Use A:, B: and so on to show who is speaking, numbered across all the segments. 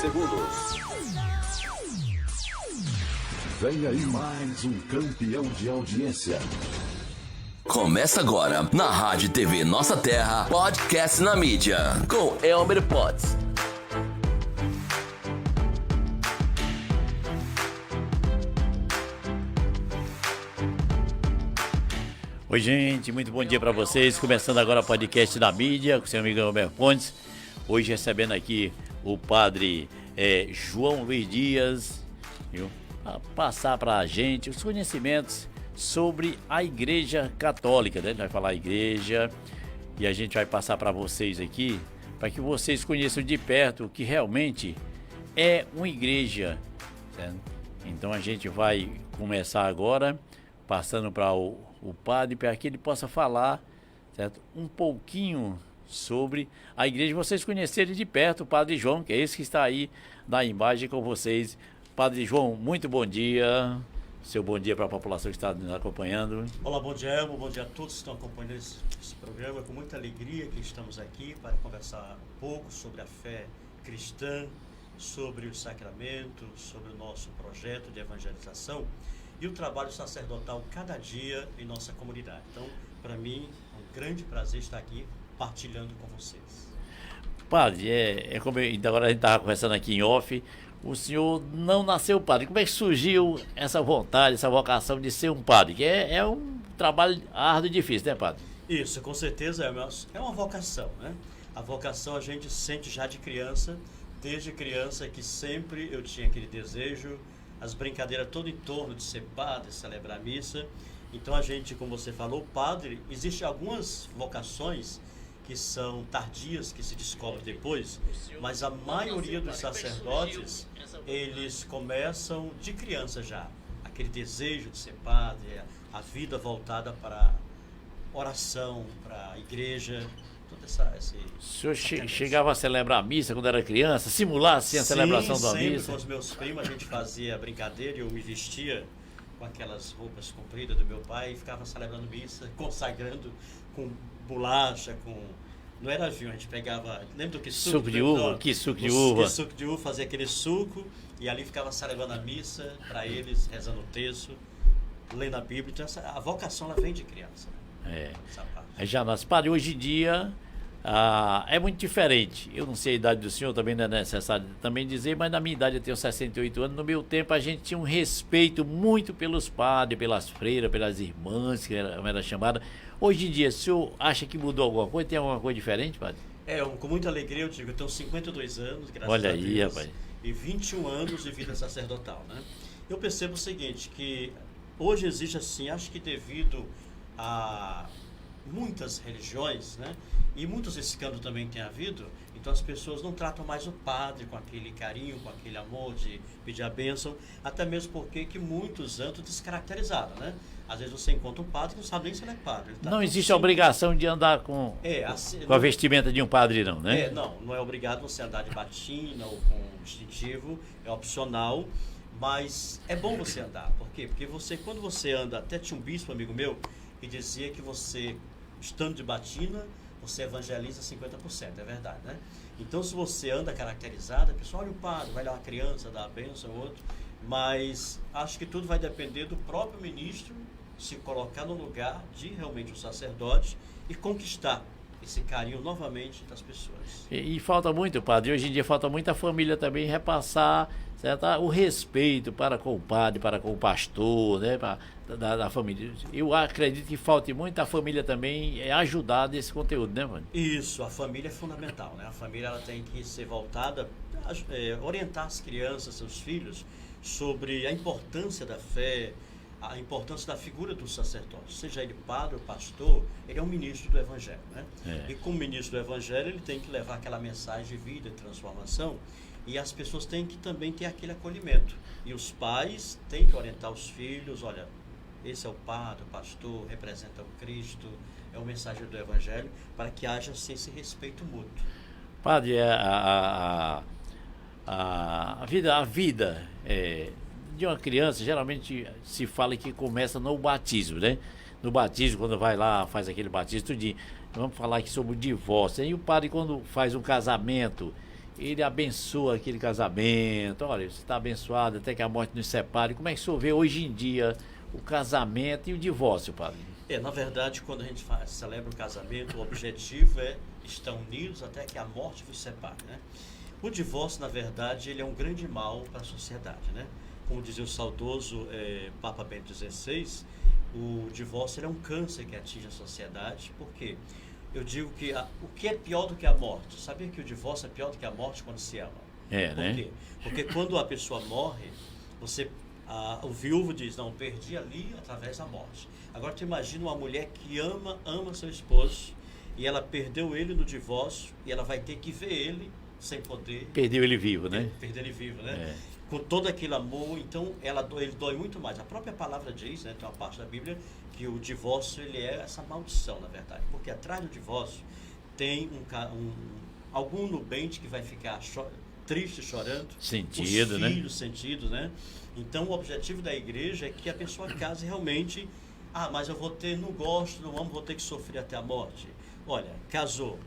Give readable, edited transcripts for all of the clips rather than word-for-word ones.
A: segundos.
B: Vem aí mais um campeão de audiência.
C: Começa agora, na Rádio TV Nossa Terra, Podcast na Mídia, com Elmer Potts.
D: Oi, gente, muito bom dia para vocês. Começando agora o Podcast na Mídia, com seu amigo Elmer Pontes. Hoje recebendo aqui o padre João Luiz Dias, viu? Para passar para a gente os conhecimentos sobre a Igreja Católica, né? A gente vai falar igreja e a gente vai passar para vocês aqui, para que vocês conheçam de perto o que realmente é uma igreja, certo? Então a gente vai começar agora, passando para o padre, para que ele possa falar, certo? Um pouquinho sobre a igreja, vocês conhecerem de perto o Padre João, que é esse que está aí na imagem com vocês. Padre João, muito bom dia. Seu bom dia para a população que está nos acompanhando.
E: Olá, bom dia, Elmo. Bom dia a todos que estão acompanhando esse programa. É com muita alegria que estamos aqui para conversar um pouco sobre a fé cristã, sobre o sacramento, sobre o nosso projeto de evangelização e o trabalho sacerdotal cada dia em nossa comunidade. Então, para mim, é um grande prazer estar aqui partilhando com vocês.
D: Padre, como agora a gente estava conversando aqui em off, o senhor não nasceu padre. Como é que surgiu essa vontade, essa vocação de ser um padre? Que é um trabalho árduo e difícil, né, padre?
E: Isso, com certeza é uma vocação, né? A vocação a gente sente já de criança, desde criança que sempre eu tinha aquele desejo, as brincadeiras todo em torno de ser padre, celebrar a missa. Então a gente, como você falou, padre, existem algumas vocações que são tardias, que se descobrem depois, mas a maioria dos sacerdotes, eles começam de criança já, aquele desejo de ser padre, a vida voltada para oração, para a igreja, toda essa
D: o senhor chegava a celebrar a missa quando era criança, simular assim a celebração da
E: sempre
D: missa?
E: Com os meus primos a gente fazia brincadeira e eu me vestia com aquelas roupas compridas do meu pai e ficava celebrando missa, consagrando com bolacha, não era vinho, a gente pegava, lembra do que suco?
D: Suco de uva, que suco de uva.
E: Suco de uva, fazia aquele suco e ali ficava celebrando a missa para eles, rezando o texto, lendo a Bíblia. Então a vocação ela vem de criança, né? Essa parte.
D: Aí já nasce. Padre, hoje em dia é muito diferente. Eu não sei a idade do senhor, também não é necessário também dizer, mas na minha idade eu tenho 68 anos. No meu tempo a gente tinha um respeito muito pelos padres, pelas freiras, pelas irmãs, que era chamada. Hoje em dia, o senhor acha que mudou alguma coisa? Tem alguma coisa diferente, padre?
E: Com muita alegria eu digo, eu tenho 52 anos, graças
D: Olha
E: a
D: aí,
E: Deus,
D: rapaz.
E: e 21 anos de vida sacerdotal, né? Eu percebo o seguinte, que hoje existe assim, acho que devido a muitas religiões, né? E muitos escândalos também tem havido, então as pessoas não tratam mais o padre com aquele carinho, com aquele amor de pedir a bênção, até mesmo porque que muitos andam descaracterizados, né? Às vezes você encontra um padre que não sabe nem se ele é padre. Tá,
D: não existe a obrigação de andar com a vestimenta de um padre, não, né?
E: Não é obrigado você andar de batina ou com distintivo, é opcional, mas é bom você andar. Por quê? Porque quando você anda, até tinha um bispo amigo meu que dizia que você, estando de batina, você evangeliza 50%, é verdade, né? Então se você anda caracterizado, a pessoa olha o padre, vai lá uma criança, dá a bênção, outro, mas acho que tudo vai depender do próprio ministro se colocar no lugar de realmente um sacerdote e conquistar esse carinho novamente das pessoas.
D: E falta muito, padre, hoje em dia falta muito a família também repassar, certo? O respeito para com o padre, para com o pastor, né? Da família. Eu acredito que falte muito a família também ajudar nesse conteúdo, né, mano?
E: Isso, a família é fundamental, né? A família ela tem que ser voltada, orientar as crianças, seus filhos, sobre a importância da fé, a importância da figura do sacerdote, seja ele padre ou pastor, ele é um ministro do Evangelho, né? E como ministro do Evangelho, ele tem que levar aquela mensagem de vida e transformação, e as pessoas têm que também ter aquele acolhimento. E os pais têm que orientar os filhos, olha, esse é o padre, o pastor, representa o Cristo, é o mensageiro do Evangelho, para que haja assim, esse respeito mútuo.
D: Padre, a vida de uma criança, geralmente se fala que começa no batismo, né? No batismo, quando vai lá, faz aquele batismo, tudinho. Vamos falar aqui sobre o divórcio. E o padre, quando faz um casamento ele abençoa aquele casamento. Olha, você está abençoado até que a morte nos separe. Como é que o senhor vê hoje em dia o casamento e o divórcio, padre?
E: Na verdade, quando a gente celebra o casamento, o objetivo é estar unidos até que a morte vos separe, né? O divórcio, na verdade, ele é um grande mal para a sociedade, né? Como dizia o saudoso Papa Bento XVI, o divórcio ele é um câncer que atinge a sociedade. Por quê? Eu digo que o que é pior do que a morte? Sabia que o divórcio é pior do que a morte quando se ama? Por quê? Porque quando a pessoa morre, o viúvo diz, não, perdi ali através da morte. Agora tu imagina uma mulher que ama seu esposo, e ela perdeu ele no divórcio, e ela vai ter que ver ele sem poder...
D: Perdeu ele vivo, né?
E: Perdeu ele vivo, né? Com todo aquele amor, então ele dói muito mais. A própria palavra diz, né, tem uma parte da Bíblia, que o divórcio ele é essa maldição, na verdade. Porque atrás do divórcio tem algum nubente que vai ficar triste, chorando.
D: Sentido,
E: os
D: né?
E: filhos sentidos, né? Então o objetivo da igreja é que a pessoa case realmente... mas eu não gosto, não amo, vou ter que sofrer até a morte. Olha, casou,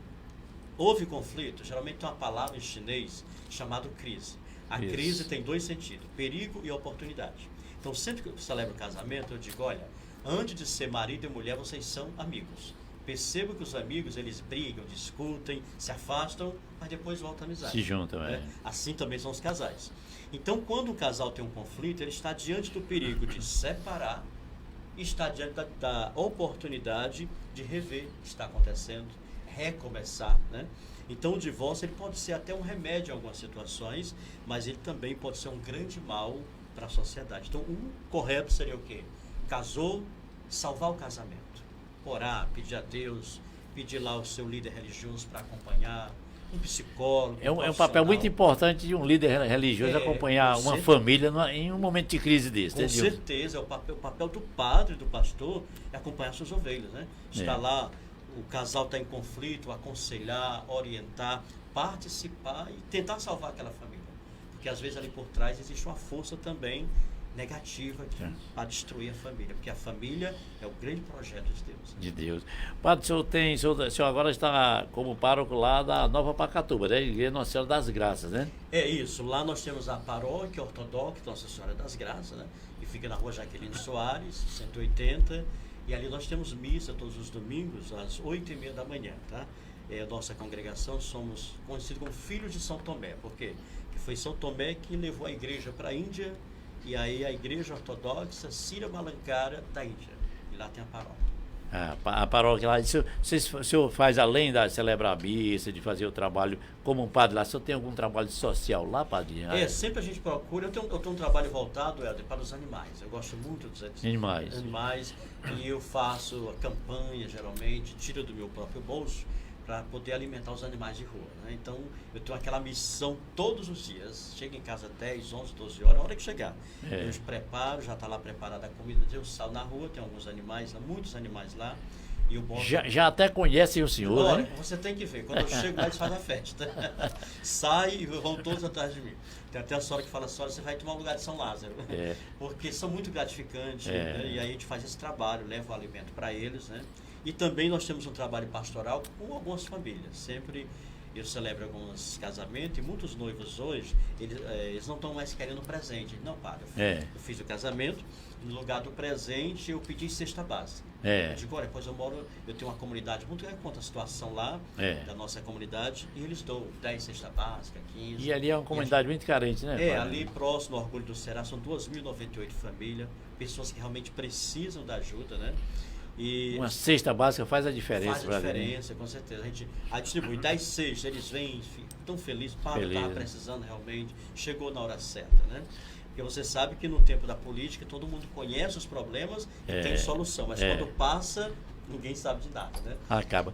E: houve conflito, geralmente tem uma palavra em chinês chamada crise. A crise tem dois sentidos, perigo e oportunidade. Então sempre que eu celebro o casamento, eu digo, olha, antes de ser marido e mulher, vocês são amigos. Perceba que os amigos, eles brigam, discutem, se afastam, mas depois voltam à amizade.
D: Se juntam,
E: Assim também são os casais. Então, quando um casal tem um conflito, ele está diante do perigo de separar, está diante da oportunidade de rever o que está acontecendo, recomeçar, né? Então o divórcio ele pode ser até um remédio em algumas situações, mas ele também pode ser um grande mal para a sociedade. Então o correto seria o quê? Casou, salvar o casamento, orar, pedir a Deus, pedir lá o seu líder religioso para acompanhar, um psicólogo.
D: É um papel muito importante de um líder religioso acompanhar uma família em um momento de crise desse.
E: Com certeza, o papel do padre, do pastor, é acompanhar suas ovelhas, né? Está lá, o casal está em conflito, aconselhar, orientar, participar e tentar salvar aquela família. Porque às vezes ali por trás existe uma força também negativa para destruir a família, porque a família é o grande projeto de Deus.
D: De Deus. Padre, o senhor agora está como pároco lá da Nova Pacatuba, né? Igreja Nossa Senhora das Graças, né?
E: É isso, lá nós temos a paróquia ortodoxa Nossa Senhora das Graças, né? Que fica na rua Jaqueline Soares, 180, e ali nós temos missa todos os domingos, às 8h30 da manhã, tá? Nossa congregação, somos conhecidos como Filhos de São Tomé, porque foi São Tomé que levou a igreja para a Índia, e aí a igreja ortodoxa Sírio-Malankara da Índia. E lá tem a paróquia.
D: A paróquia lá. O senhor faz, além de celebrar a missa, de fazer o trabalho como um padre lá, o senhor tem algum trabalho social lá, padre?
E: Sempre a gente procura. Eu tenho um trabalho voltado, Helder, para os animais. Eu gosto muito dos animais. E eu faço a campanha, geralmente, tiro do meu próprio bolso, para poder alimentar os animais de rua, né? Então, eu tenho aquela missão todos os dias. Chego em casa 10, 11, 12 horas, a hora que chegar. Eu preparo, já está lá preparada a comida, eu saio na rua, tem alguns animais lá, muitos animais lá. E eu boto...
D: já até conhecem o senhor,
E: olha,
D: né?
E: Você tem que ver, quando eu chego lá, eles fazem a festa. Sai e vão todos atrás de mim. Tem até a senhora que fala, você vai tomar o lugar de São Lázaro. Porque são muito gratificantes, né? E aí a gente faz esse trabalho, leva o alimento para eles, né? E também nós temos um trabalho pastoral com algumas famílias. Sempre eu celebro alguns casamentos e muitos noivos hoje, eles não estão mais querendo presente. Não, padre, eu fiz o casamento, no lugar do presente eu pedi cesta básica. Eu digo, olha, pois eu tenho uma comunidade muito grande, conta a situação lá da nossa comunidade, e eles dão 10 cesta básica, 15.
D: E ali é uma comunidade muito carente, né? Padre?
E: Ali próximo, no Orgulho do Ceará, são 2.098 famílias, pessoas que realmente precisam da ajuda, né? E
D: uma cesta básica faz a diferença.
E: Faz a diferença, com certeza. A gente distribui 10 cestas, eles vêm tão felizes, estava precisando realmente, chegou na hora certa, né? Porque você sabe que no tempo da política todo mundo conhece os problemas e tem solução, mas quando passa, ninguém sabe de nada, né?
D: Acaba.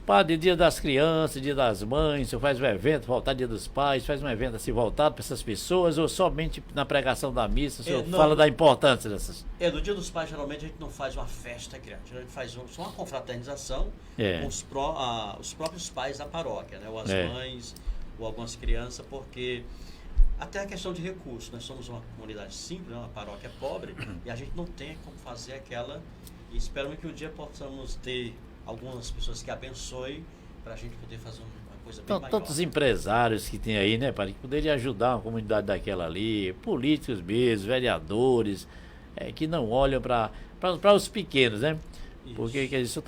D: Padre, dia das crianças, dia das mães, o senhor faz um evento, voltar dia dos pais, faz um evento assim voltado para essas pessoas, ou somente na pregação da missa, o senhor fala da importância dessas?
E: No dia dos pais, geralmente, a gente não faz uma festa grande, a gente faz só uma confraternização com os próprios pais da paróquia, né? Ou as mães, ou algumas crianças, porque... Até a questão de recursos, nós somos uma comunidade simples, uma paróquia pobre, e a gente não tem como fazer aquela... E esperamos que um dia possamos ter algumas pessoas que abençoem para a gente poder fazer uma coisa bem maior.
D: Tantos empresários que tem aí, né, padre, que poderiam ajudar uma comunidade daquela ali, políticos mesmo, vereadores, que não olham para os pequenos, né?
E: Isso.
D: Porque quer dizer,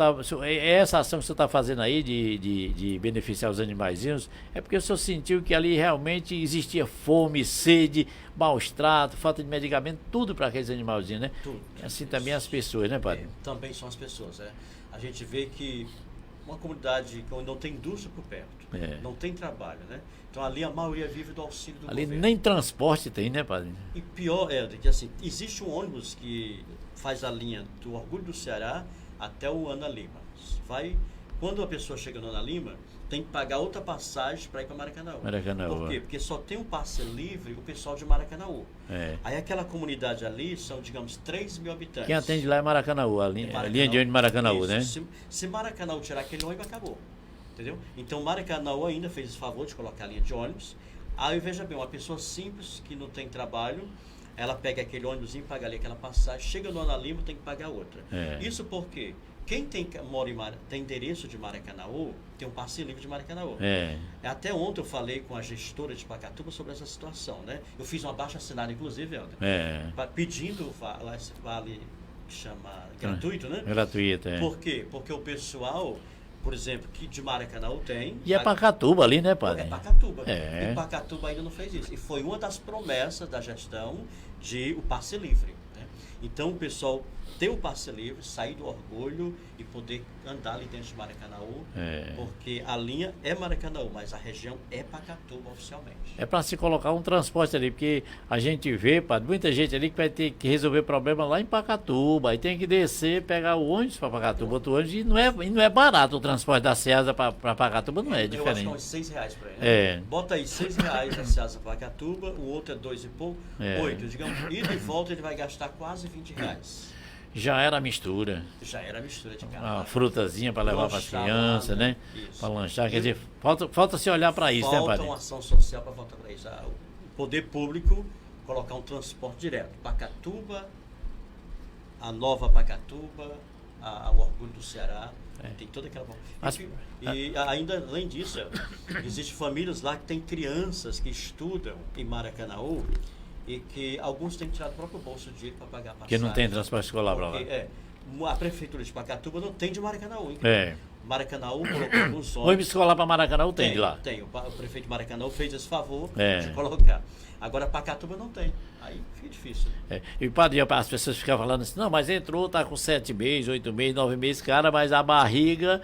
D: essa ação que o senhor está fazendo aí de beneficiar os animaizinhos, é porque o senhor sentiu que ali realmente existia fome, sede, maus tratos, falta de medicamento, tudo para aqueles animaizinhos, né?
E: Tudo.
D: Assim também as pessoas, né, padre?
E: Também são as pessoas, A gente vê que uma comunidade onde não tem indústria por perto, não tem trabalho, né? Então ali a maioria vive do auxílio do
D: Ali
E: governo.
D: nem transporte tem, né, padre?
E: E pior é que assim, existe um ônibus que faz a linha do Orgulho do Ceará até o Ana Lima. Quando a pessoa chega no Ana Lima, tem que pagar outra passagem para ir para Maracanaú. Por quê? Porque só tem um passe livre o pessoal de Maracanaú. Aí aquela comunidade ali são, digamos, 3 mil habitantes.
D: Quem atende lá é Maracanaú, a linha de ônibus de Maracanaú, né?
E: Se Maracanaú tirar aquele ônibus, acabou. Entendeu? Então Maracanaú ainda fez esse favor de colocar a linha de ônibus. Aí veja bem, uma pessoa simples que não tem trabalho, ela pega aquele ônibus e paga ali aquela passagem, chega no Ana Lima, tem que pagar outra. Isso porque quem tem endereço de Maracanaú, tem um passe livre de Maracanaú. Até ontem eu falei com a gestora de Pacatuba sobre essa situação, né? Eu fiz uma abaixo-assinada, inclusive, Helder, pedindo esse vale que chama gratuito, né?
D: Gratuito,
E: Por quê? Porque o pessoal, por exemplo, que de Maracanaú tem...
D: E é Pacatuba ali, né, padre?
E: É Pacatuba. E Pacatuba ainda não fez isso. E foi uma das promessas da gestão de o passe livre, né? Então o pessoal ter o passe livre, sair do Orgulho e poder andar ali dentro de Maracanaú, porque a linha é Maracanaú, mas a região é Pacatuba oficialmente.
D: É para se colocar um transporte ali, porque a gente vê, padre, muita gente ali que vai ter que resolver problema lá em Pacatuba, aí tem que descer, pegar o ônibus para Pacatuba, outro ônibus, e não é barato o transporte da Ceasa para Pacatuba, não é diferente.
E: Eu acho que é uns R$6 para ele, né? Bota aí R$6 da Ceasa para Pacatuba, o outro é 2 e pouco, 8, digamos, ida e volta ele vai gastar quase R$20.
D: Já era a mistura.
E: Já era a mistura de carne.
D: Uma frutazinha para levar para as crianças, né? Para lanchar. Quer dizer, falta se olhar para isso, né, padre?
E: Falta uma ação social para voltar para isso. O poder público colocar um transporte direto. Pacatuba, a Nova Pacatuba, o Orgulho do Ceará. Tem toda aquela... E ainda, além disso, existem famílias lá que têm crianças que estudam em Maracanaú, e que alguns têm que tirar do próprio bolso de dinheiro para pagar a passagem.
D: Porque não tem transporte escolar para lá.
E: A prefeitura de Pacatuba não tem de Maracanaú. Maracanaú colocou alguns
D: ônibus escolar para Maracanaú tem de lá?
E: Tem. O prefeito de Maracanaú fez esse favor de colocar. Agora Pacatuba não tem. Aí fica difícil.
D: E padre, as pessoas ficam falando assim, não, mas entrou, tá com 7 meses, 8 meses, 9 meses, cara, mas a barriga...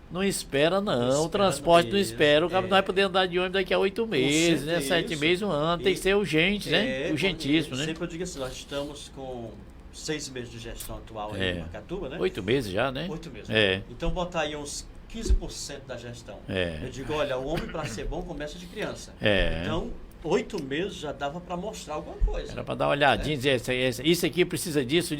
D: Não espera, não. O transporte não espera. O cara não vai poder andar de ônibus daqui a 8 meses, né? 7 meses, um ano. Tem que ser urgente, né? Urgentíssimo, né?
E: Sempre eu digo assim, nós estamos com 6 meses de gestão atual aí em Pacatuba, né?
D: 8 meses já, né?
E: 8 meses. Então botar aí uns 15% da gestão. Eu digo, olha, o homem para ser bom começa de criança. Então, 8 meses já dava para mostrar alguma coisa.
D: Era para dar uma olhadinha, dizer, isso aqui precisa disso.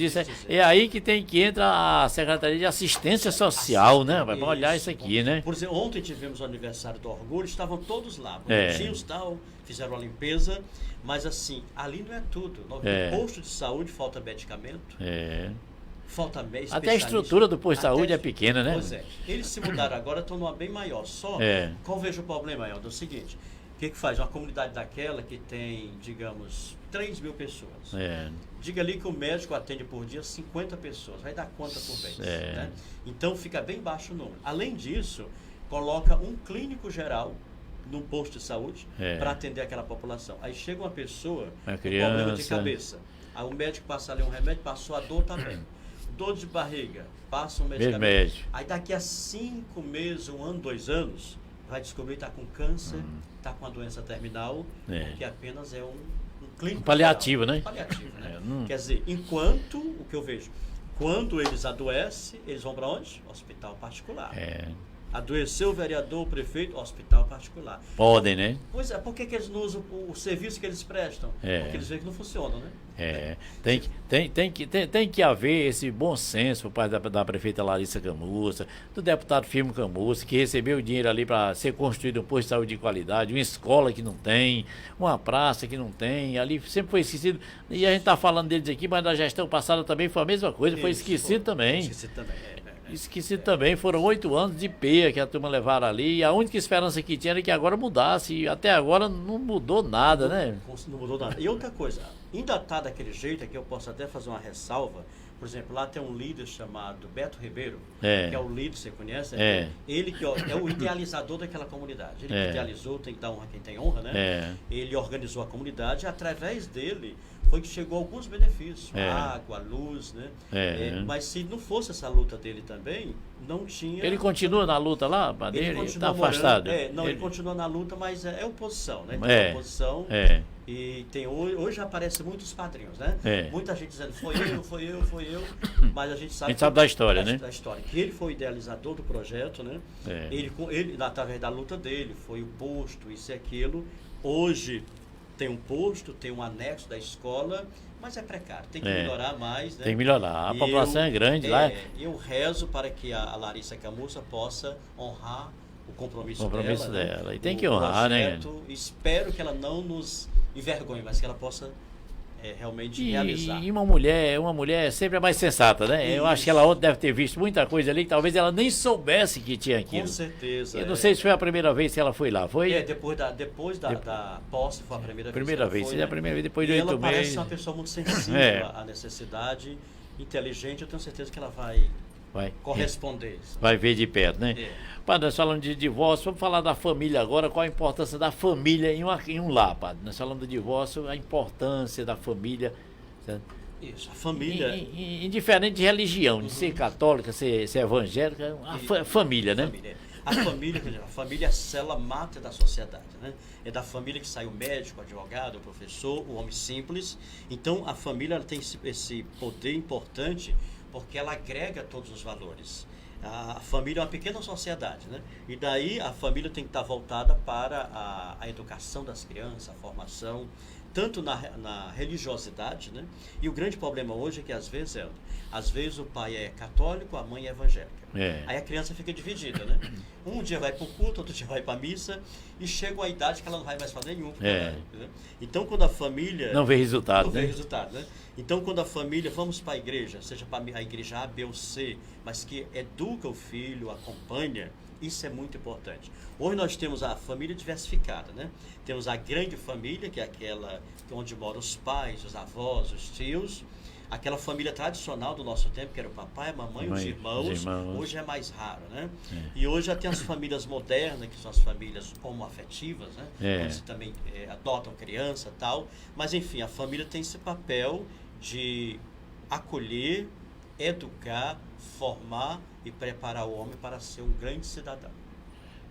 D: É aí que tem que entrar a Secretaria de Assistência Social, né? Vai olhar isso aqui, né?
E: Por exemplo, ontem tivemos o aniversário do Orgulho, estavam todos lá, bonitinhos, tal, fizeram a limpeza, mas assim, ali não é tudo. No posto de saúde falta medicamento. Falta médico.
D: Até a estrutura do posto de saúde é pequena, né?
E: Pois é. Eles se mudaram agora, estão numa bem maior. Só qual vejo o problema, Helder? É o seguinte... O que faz? Uma comunidade daquela que tem, digamos, 3 mil pessoas. Diga ali que o médico atende por dia 50 pessoas. Vai dar quanto por vez? Né? Então fica bem baixo o número. Além disso, coloca um clínico geral num posto de saúde para atender aquela população. Aí chega uma pessoa com problema de cabeça. Aí o médico passa ali um remédio, passou a dor também. Dor de barriga, passa um medicamento. Aí daqui a 5 meses, 1 ano, 2 anos... vai descobrir que está com câncer, está com uma doença terminal, que apenas é um clínico.
D: Paliativo,
E: geral,
D: né?
E: Paliativo, né? Quer dizer, enquanto, o que eu vejo, quando eles adoecem, eles vão para onde? Hospital particular. Adoeceu o vereador, o prefeito, hospital particular.
D: Podem, né?
E: Pois é, por que eles não usam o serviço que eles prestam? Porque eles veem que não funcionam, né?
D: Tem que haver esse bom senso por parte da prefeita Larissa Camussa, do deputado Firmo Camussa, que recebeu o dinheiro ali para ser construído um posto de saúde de qualidade, uma escola que não tem, uma praça que não tem, ali sempre foi esquecido. E a gente está falando deles aqui, mas na gestão passada também foi a mesma coisa, foi esquecido também.
E: Esquecido também,
D: Esqueci também, foram 8 anos de peia que a turma levaram ali. E a única esperança que tinha era que agora mudasse. E até agora não mudou nada, né?
E: Não mudou nada. E outra coisa, ainda está daquele jeito, aqui eu posso até fazer uma ressalva. Por exemplo, lá tem um líder chamado Beto Ribeiro, que é o líder, você conhece? Ele que é o idealizador daquela comunidade. Ele que idealizou, tem que dar honra a quem tem honra, né? Ele organizou a comunidade e através dele foi que chegou alguns benefícios, água, luz, né? Mas se não fosse essa luta dele também, não tinha...
D: Ele continua na luta lá, Madeira? Ele está afastado?
E: Ele continua na luta, mas é oposição, né? Então, é oposição. E hoje aparecem muitos padrinhos, né? Muita gente dizendo, foi eu, mas a gente sabe
D: da história, né?
E: Da história, que ele foi o idealizador do projeto, né? Ele, através da luta dele, foi o posto, isso e aquilo. Hoje tem um posto, tem um anexo da escola, mas é precário, tem que melhorar mais, né?
D: Tem que melhorar, a população é grande lá.
E: Eu rezo para que a Larissa Camussa possa honrar o compromisso dela.
D: Né? E tem que honrar, projeto,
E: né? Espero que ela não nos envergonhe, mas que ela possa realmente realizar.
D: E uma mulher sempre é mais sensata, né? Eu acho que ela ontem deve ter visto muita coisa ali que talvez ela nem soubesse que tinha aquilo.
E: Com certeza.
D: Eu não sei se foi a primeira vez que ela foi lá, foi?
E: Depois da posse foi a primeira vez.
D: Primeira vez,
E: foi, né?
D: A primeira vez, depois de 8 meses.
E: Ela parece uma pessoa muito sensível à necessidade, inteligente, eu tenho certeza que ela vai corresponder.
D: Vai ver de perto, né? Padre, nós falamos de divórcio, vamos falar da família agora, qual a importância da família em um lar, Padre. Nós falamos do divórcio, a importância da família. Certo?
E: Isso, a família...
D: Indiferente de religião, de ser católica, ser evangélica, família, né?
E: A família é a célula máter da sociedade, né? É da família que sai o médico, o advogado, o professor, o homem simples. Então, a família ela tem esse poder importante porque ela agrega todos os valores. A família é uma pequena sociedade, né? E daí a família tem que estar voltada para a educação das crianças, a formação, tanto na religiosidade, né? E o grande problema hoje é que às vezes o pai é católico, a mãe é evangélica. Aí a criança fica dividida, né? Um dia vai para o culto, outro dia vai para a missa e chega uma idade que ela não vai mais fazer nenhum. Né? Então quando a família...
D: Não vê resultado,
E: né? Então quando a família, vamos para a igreja, seja para a igreja A, B ou C, mas que educa o filho, acompanha, isso é muito importante. Hoje nós temos a família diversificada, né? Temos a grande família, que é aquela onde moram os pais, os avós, os tios, aquela família tradicional do nosso tempo, que era o papai, a mamãe, os irmãos. Hoje é mais raro, né? E hoje já tem as famílias modernas, que são as famílias homoafetivas, né? Onde se também adotam criança e tal. Mas enfim, a família tem esse papel de acolher, educar, formar e preparar o homem para ser um grande cidadão.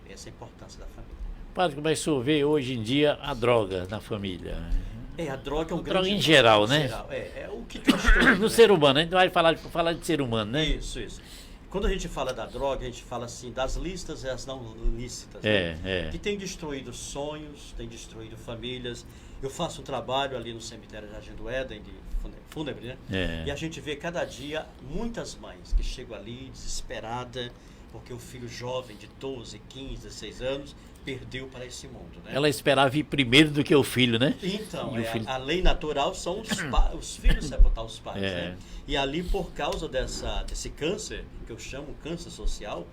E: Essa é a importância da família.
D: Padre, como é que o senhor vê hoje em dia a droga na família?
E: A droga é um grande...
D: Droga em geral, né?
E: É o que tem
D: no ser humano, a gente vai falar de ser humano, né?
E: Isso. Quando a gente fala da droga, a gente fala assim das lícitas e as não lícitas. Né? Que tem destruído sonhos, tem destruído famílias. Eu faço um trabalho ali no cemitério Jardim do Éden, de fúnebre, né? E a gente vê cada dia muitas mães que chegam ali desesperadas, porque o filho jovem de 12, 15, 16 anos perdeu para esse mundo, né?
D: Ela esperava vir primeiro do que o filho, né?
E: Então, a lei natural são os filhos sepultar os pais, né? E ali, por causa desse câncer, que eu chamo câncer social,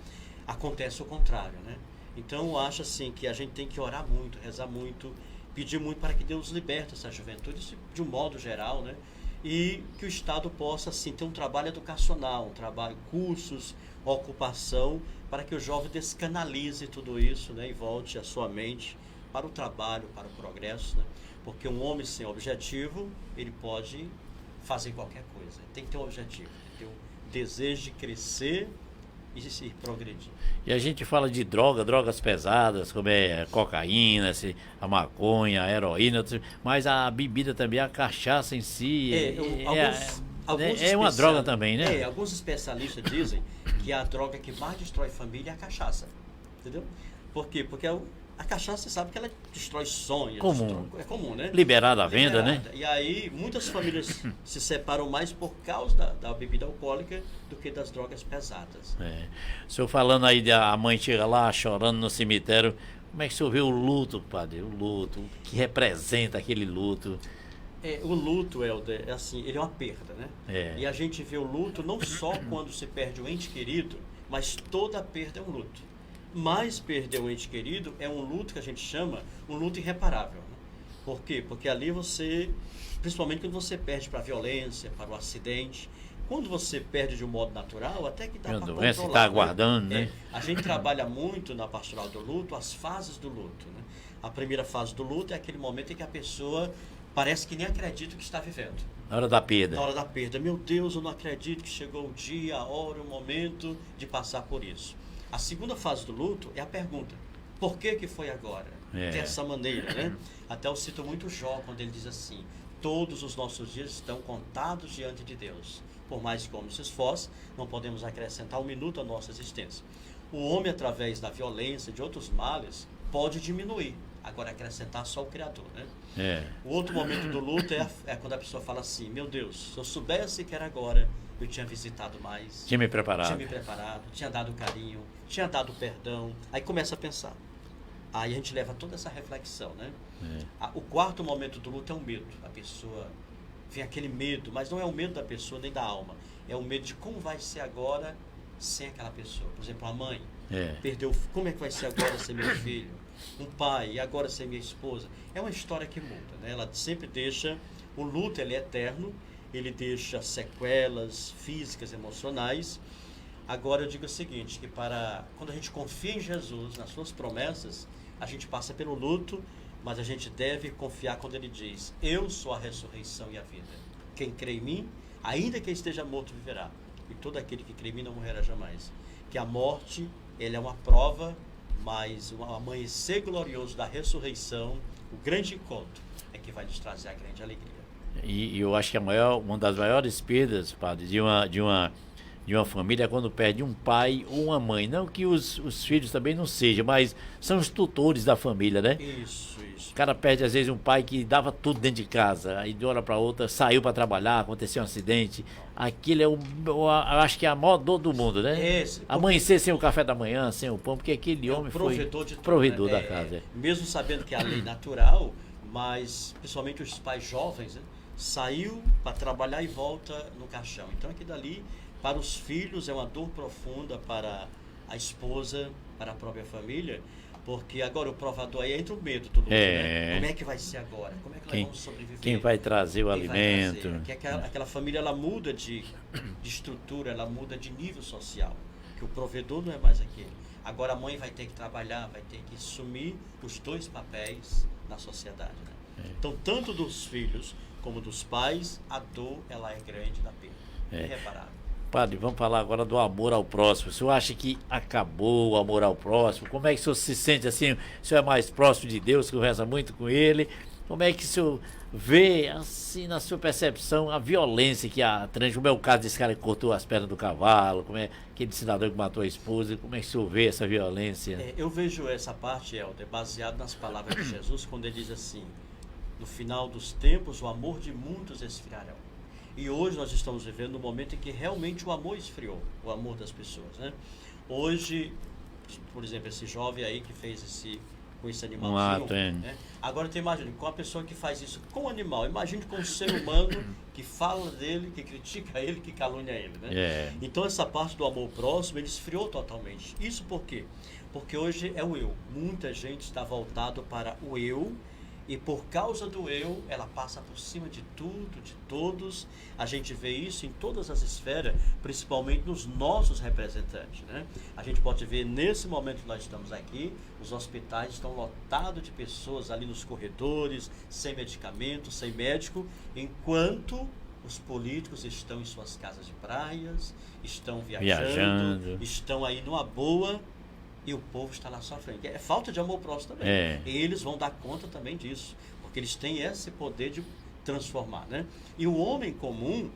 E: acontece o contrário, né? Então, eu acho assim que a gente tem que orar muito, rezar muito, pedir muito para que Deus liberte essa juventude, de um modo geral, né? E que o Estado possa, assim, ter um trabalho educacional, cursos, ocupação, para que o jovem descanalize tudo isso, né? E volte a sua mente para o trabalho, para o progresso, né? Porque um homem sem objetivo, ele pode fazer qualquer coisa. Tem que ter um objetivo, tem que ter um desejo de crescer e se progredir.
D: E a gente fala de drogas pesadas, como a cocaína, a maconha, a heroína, mas a bebida também, a cachaça em si, é uma droga também, né?
E: Alguns especialistas dizem que a droga que mais destrói família é a cachaça, entendeu? Por quê? Porque a cachaça, você sabe que ela destrói sonhos. É comum, né?
D: Liberada à venda, né?
E: E aí, muitas famílias se separam mais por causa da bebida alcoólica do que das drogas pesadas.
D: O senhor falando aí, a mãe chega lá chorando no cemitério, como é que o senhor vê o luto, padre? O luto, o que representa aquele luto?
E: O luto, Helder, assim, ele é uma perda, né? E a gente vê o luto não só quando se perde um ente querido, mas toda perda é um luto. Mas perder um ente querido é um luto que a gente chama um luto irreparável. Né? Por quê? Porque ali você, principalmente quando você perde para a violência, para o acidente, quando você perde de um modo natural, até que dá para controlar.
D: Você está aguardando, né?
E: A gente trabalha muito na pastoral do luto, as fases do luto. Né? A primeira fase do luto é aquele momento em que a pessoa parece que nem acredita o que está vivendo.
D: Na hora da perda.
E: Na hora da perda. Meu Deus, eu não acredito que chegou o dia, a hora, o momento de passar por isso. A segunda fase do luto é a pergunta. Por que foi agora? Dessa maneira, né? Até eu cito muito Jó, quando ele diz assim: todos os nossos dias estão contados diante de Deus. Por mais que o homem se esforce, não podemos acrescentar um minuto à nossa existência. O homem, através da violência, de outros males, pode diminuir. Agora, acrescentar só o Criador, né? O outro momento do luto é quando a pessoa fala assim: meu Deus, se eu soubesse que era agora, eu tinha visitado mais.
D: Tinha me preparado,
E: tinha dado carinho, tinha dado perdão. Aí começa a pensar. Aí a gente leva toda essa reflexão, né? O quarto momento do luto é o medo. A pessoa vem aquele medo, mas não é o medo da pessoa nem da alma. É o medo de como vai ser agora sem aquela pessoa. Por exemplo, a mãe perdeu. Como é que vai ser agora sem meu filho? Um pai, e agora sem minha esposa? É uma história que muda, né? Ela sempre deixa... O luto, ele é eterno. Ele deixa sequelas físicas, emocionais. Agora eu digo o seguinte, que quando a gente confia em Jesus, nas suas promessas, a gente passa pelo luto, mas a gente deve confiar quando ele diz: eu sou a ressurreição e a vida. Quem crê em mim, ainda que esteja morto, viverá. E todo aquele que crê em mim não morrerá jamais. Que a morte, ele é uma prova, mas o amanhecer glorioso da ressurreição, o grande encontro, é que vai nos trazer a grande alegria.
D: E eu acho que uma das maiores perdas, padre, de uma família é quando perde um pai ou uma mãe. Não que os filhos também não sejam, mas são os tutores da família, né?
E: Isso.
D: O cara perde, às vezes, um pai que dava tudo dentro de casa, aí de uma hora para outra saiu para trabalhar, aconteceu um acidente. Aquilo eu acho que é a maior dor do mundo, né? Amanhecer sem o café da manhã, sem o pão, porque aquele homem foi provedor da casa.
E: Mesmo sabendo que é a lei natural, mas principalmente os pais jovens, né? Saiu para trabalhar e volta no caixão. Então aquilo dali, para os filhos, é uma dor profunda, para a esposa, para a própria família, porque agora o provador aí entra o medo do luto, né? Como é que vai ser agora? Como é que nós vamos sobreviver?
D: Quem vai trazer o alimento?
E: Que aquela família, ela muda de estrutura, ela muda de nível social, que o provedor não é mais aquele. Agora a mãe vai ter que trabalhar, vai ter que assumir os dois papéis na sociedade, né? Então, tanto dos filhos como dos pais, a dor, ela é grande da perda, irreparável.
D: Padre, vamos falar agora do amor ao próximo. O senhor acha que acabou o amor ao próximo? Como é que o senhor se sente assim? O senhor é mais próximo de Deus, conversa muito com ele. Como é que o senhor vê, assim, na sua percepção, a violência que como é o caso desse cara que cortou as pernas do cavalo, como é aquele cidadão que matou a esposa, como é que o senhor vê essa violência?
E: Eu vejo essa parte, Helder, baseado nas palavras de Jesus, quando ele diz assim: no final dos tempos, o amor de muitos esfriará. E hoje nós estamos vivendo um momento em que realmente o amor esfriou, o amor das pessoas, né? Hoje, por exemplo, esse jovem aí que fez com esse animalzinho, né? Agora tu imagina, com a pessoa que faz isso com o animal, imagine com um ser humano que fala dele, que critica ele, que calúnia ele, né? Então essa parte do amor próximo, ele esfriou totalmente. Isso por quê? Porque hoje é o eu. Muita gente está voltado para o eu. E por causa do eu, ela passa por cima de tudo, de todos. A gente vê isso em todas as esferas, principalmente nos nossos representantes, né? A gente pode ver nesse momento que nós estamos aqui, os hospitais estão lotados de pessoas ali nos corredores, sem medicamento, sem médico, enquanto os políticos estão em suas casas de praias, estão viajando. Estão aí numa boa. E o povo está lá sofrendo. É falta de amor próximo também. E eles vão dar conta também disso. Porque eles têm esse poder de transformar, né? E o homem comum,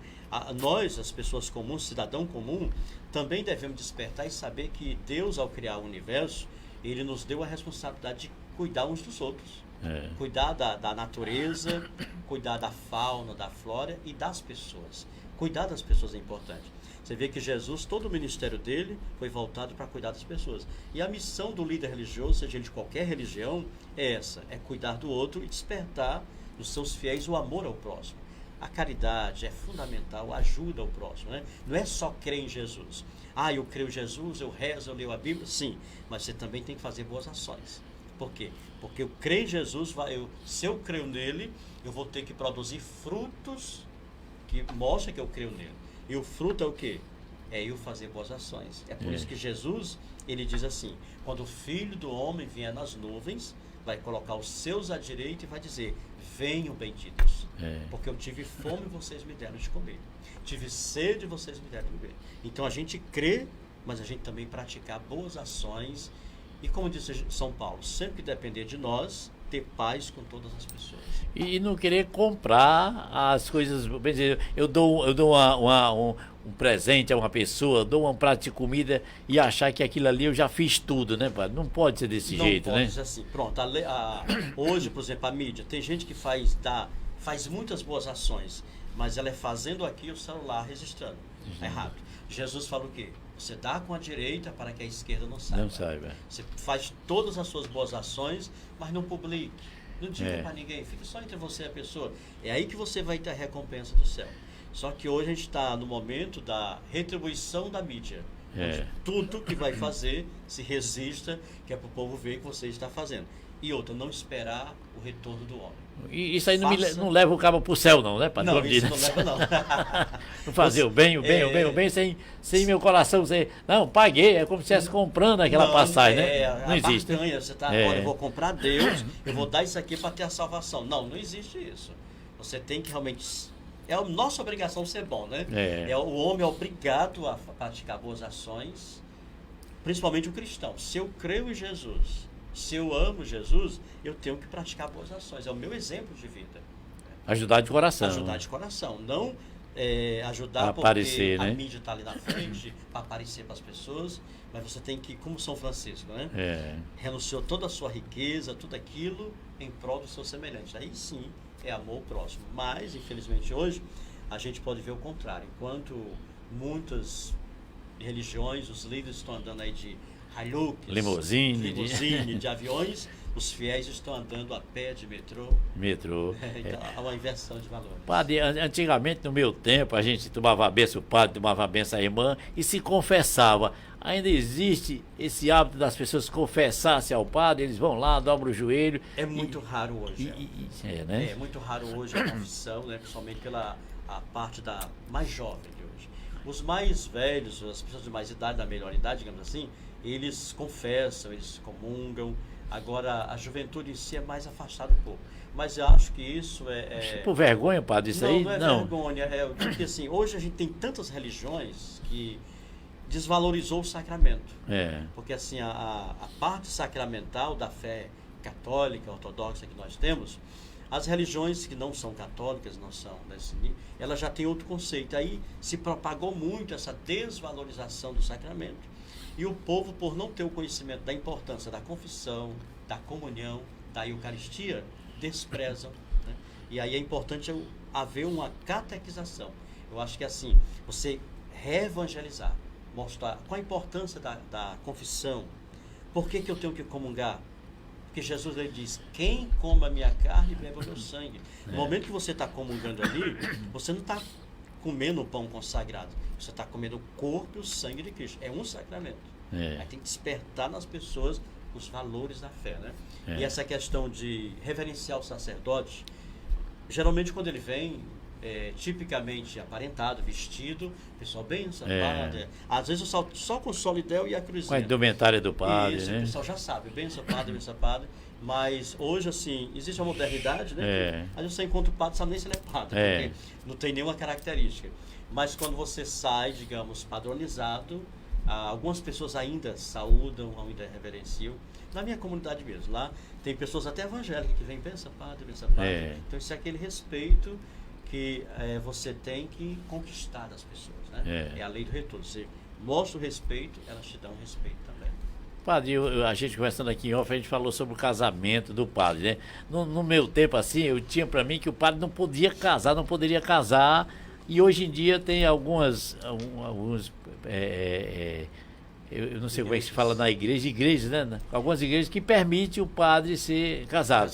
E: nós, as pessoas comuns, cidadão comum, também devemos despertar e saber que Deus, ao criar o universo, Ele nos deu a responsabilidade de cuidar uns dos outros. Cuidar da natureza, cuidar da fauna, da flora e das pessoas. Cuidar das pessoas é importante. Você vê que Jesus, todo o ministério dele foi voltado para cuidar das pessoas. E a missão do líder religioso, seja ele de qualquer religião, é essa: é cuidar do outro e despertar nos seus fiéis o amor ao próximo. A caridade é fundamental, ajuda ao próximo, né? Não é só crer em Jesus. Eu creio em Jesus, eu rezo, eu leio a Bíblia, sim, mas você também tem que fazer boas ações. Por quê? Porque eu creio em Jesus, se eu creio nele, eu vou ter que produzir frutos que mostram que eu creio nele. E o fruto é o quê? É eu fazer boas ações. É por isso que Jesus, ele diz assim, quando o Filho do Homem vier nas nuvens, vai colocar os seus à direita e vai dizer, venham benditos, porque eu tive fome e vocês me deram de comer. Tive sede e vocês me deram de beber. Então a gente crê, mas a gente também praticar boas ações. E como disse São Paulo, sempre que depender de nós, ter paz com todas as pessoas.
D: E não querer comprar as coisas. Quer dizer, eu dou um presente a uma pessoa, dou um prato de comida e achar que aquilo ali eu já fiz tudo, né, padre? Não pode ser desse jeito, né?
E: Não pode ser assim. Pronto, hoje, por exemplo, a mídia, tem gente que faz muitas boas ações, mas ela é fazendo aqui o celular registrando. É errado. Jesus fala o quê? Você dá com a direita para que a esquerda não saiba.
D: Não saiba.
E: Você faz todas as suas boas ações, mas não publique. Não diga para ninguém. Fique só entre você e a pessoa. É aí que você vai ter a recompensa do céu. Só que hoje a gente está no momento da retribuição da mídia. Onde tudo que vai fazer se resista, que é para o povo ver que você está fazendo. E outra, não esperar o retorno do homem.
D: E isso aí não leva o cabo pro céu, não, né, padre?
E: Não, isso não leva, não.
D: Não fazer o bem sem meu coração. Não, paguei, é como se estivesse comprando aquela passagem, né? Não existe.
E: Barganha, você tá, olha, eu vou comprar Deus, eu vou dar isso aqui para ter a salvação. Não existe isso. Você tem que realmente... É a nossa obrigação ser bom, né? O homem é obrigado a praticar boas ações, principalmente o cristão. Se eu creio em Jesus, se eu amo Jesus, eu tenho que praticar boas ações. É o meu exemplo de vida.
D: Ajudar de coração.
E: Ajudar de coração. Não ajudar
D: aparecer,
E: porque
D: né?
E: A mídia está ali na frente para aparecer para as pessoas, mas você tem que, como São Francisco, né? Renunciou toda a sua riqueza, tudo aquilo em prol do seu semelhante. Aí sim é amor ao próximo. Mas, infelizmente, hoje a gente pode ver o contrário. Enquanto muitas religiões, os líderes estão andando aí de Hilux, limousine, de aviões, os fiéis estão andando a pé de metrô. Então há uma inversão de valores.
D: Padre, antigamente, no meu tempo, a gente tomava a benção, o padre tomava a benção à irmã e se confessava. Ainda existe esse hábito das pessoas confessar-se ao padre, eles vão lá, dobram o joelho.
E: É muito raro hoje.
D: Né?
E: É muito raro hoje a confissão, né? Principalmente pela parte da mais jovem de hoje. Os mais velhos, as pessoas de mais idade, da melhor idade, digamos assim, eles confessam, eles comungam. Agora, a juventude em si é mais afastada um pouco. Mas eu acho que isso
D: Por vergonha, padre, isso aí?
E: Não é vergonha. Porque assim, hoje a gente tem tantas religiões que desvalorizou o sacramento. Porque assim, a parte sacramental da fé católica, ortodoxa que nós temos, as religiões que não são católicas, não são desse nível, elas já têm outro conceito. Aí se propagou muito essa desvalorização do sacramento. E o povo, por não ter o conhecimento da importância da confissão, da comunhão, da Eucaristia, desprezam. Né? E aí é importante haver uma catequização. Eu acho que assim, você reevangelizar, mostrar qual a importância da confissão. Por que eu tenho que comungar? Porque Jesus ele diz, quem come a minha carne bebe o meu sangue. No momento que você está comungando ali, você não está comendo o pão consagrado. Você está comendo o corpo e o sangue de Cristo. É um sacramento. Aí tem que despertar nas pessoas os valores da fé, né? E essa questão de reverenciar o sacerdote, geralmente quando ele vem, tipicamente aparentado, vestido, pessoal bem sambado, às vezes só com o solidel e a cruzinha.
D: Com a indumentária do padre,
E: isso,
D: né?
E: O pessoal já sabe, bem sapado, mas hoje, assim, existe a modernidade, né? Às vezes você encontra o padre, sabe nem se ele é padre, porque não tem nenhuma característica. Mas quando você sai, digamos, padronizado, algumas pessoas ainda saúdam, ainda reverenciam. Na minha comunidade mesmo, lá tem pessoas até evangélicas que vêm, pensa padre. Então isso é aquele respeito que você tem que conquistar das pessoas, né? É a lei do retorno. Você mostra o respeito, elas te dão respeito também.
D: Padre, a gente conversando aqui em off, a gente falou sobre o casamento do padre, né? No meu tempo, assim, eu tinha para mim que o padre não podia casar, não poderia casar. E hoje em dia tem alguns eu não sei como é que se fala na igrejas, né? Algumas igrejas que permitem o padre ser casar,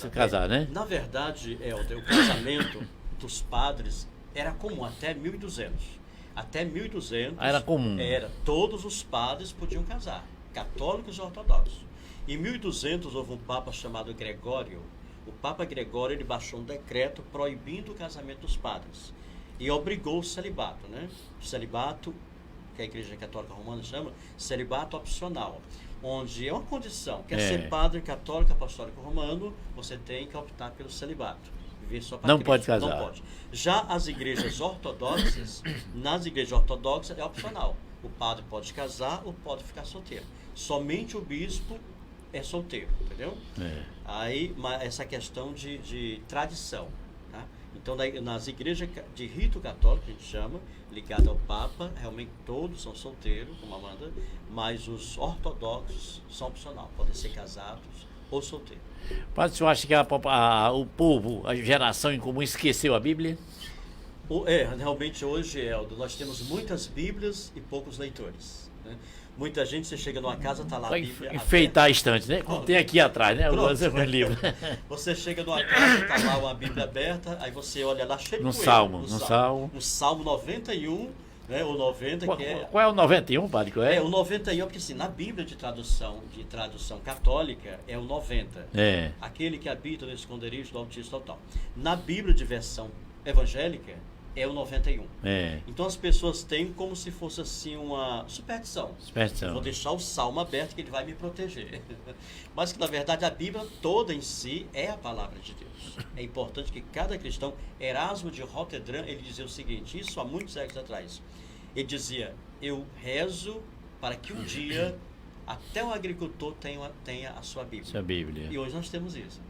D: né?
E: Na verdade, Helder, o casamento dos padres era comum até 1200. Até 1200
D: Era comum.
E: Todos os padres podiam casar, católicos e ortodoxos. Em 1200 houve um papa chamado Gregório. O Papa Gregório ele baixou um decreto proibindo o casamento dos padres e obrigou o celibato, né? O celibato, que a Igreja Católica Romana chama celibato opcional, onde é uma condição, quer ser padre católico apostólico romano, você tem que optar pelo celibato, viver só para
D: Não
E: Cristo.
D: pode casar.
E: Não pode. Já as igrejas ortodoxas, nas igrejas ortodoxas é opcional. O padre pode casar ou pode ficar solteiro. Somente o bispo é solteiro, entendeu? Aí, essa questão de tradição. Tá? Então, nas igrejas de rito católico, a gente chama, ligado ao Papa, realmente todos são solteiros, como Amanda, mas os ortodoxos são opcional, podem ser casados ou solteiros.
D: Mas o senhor acha que o povo, a geração em comum, esqueceu a Bíblia?
E: Realmente hoje, Eldo, nós temos muitas Bíblias e poucos leitores. Né? Muita gente, você chega numa casa, está lá a Bíblia.
D: Enfeitar a estante, né? Como tem aqui atrás, né? O livro.
E: Você chega numa casa, está lá uma Bíblia aberta, aí você olha lá cheio de
D: No
E: coelho. No Salmo 91, né? O 90 que é...
D: Qual é o 91, padre? Qual é?
E: O 91, porque assim, na Bíblia de tradução católica é o 90. Aquele que habita no esconderijo do Altíssimo tal. Na Bíblia de versão evangélica é o 91. Então as pessoas têm como se fosse assim uma superstição. Vou deixar o salmo aberto que ele vai me proteger. Mas que na verdade a Bíblia toda em si é a palavra de Deus. É importante que cada cristão, Erasmo de Roterdã, ele dizia o seguinte, isso há muitos séculos atrás. Ele dizia, eu rezo para que um dia até o agricultor tenha a sua Bíblia. E hoje nós temos isso.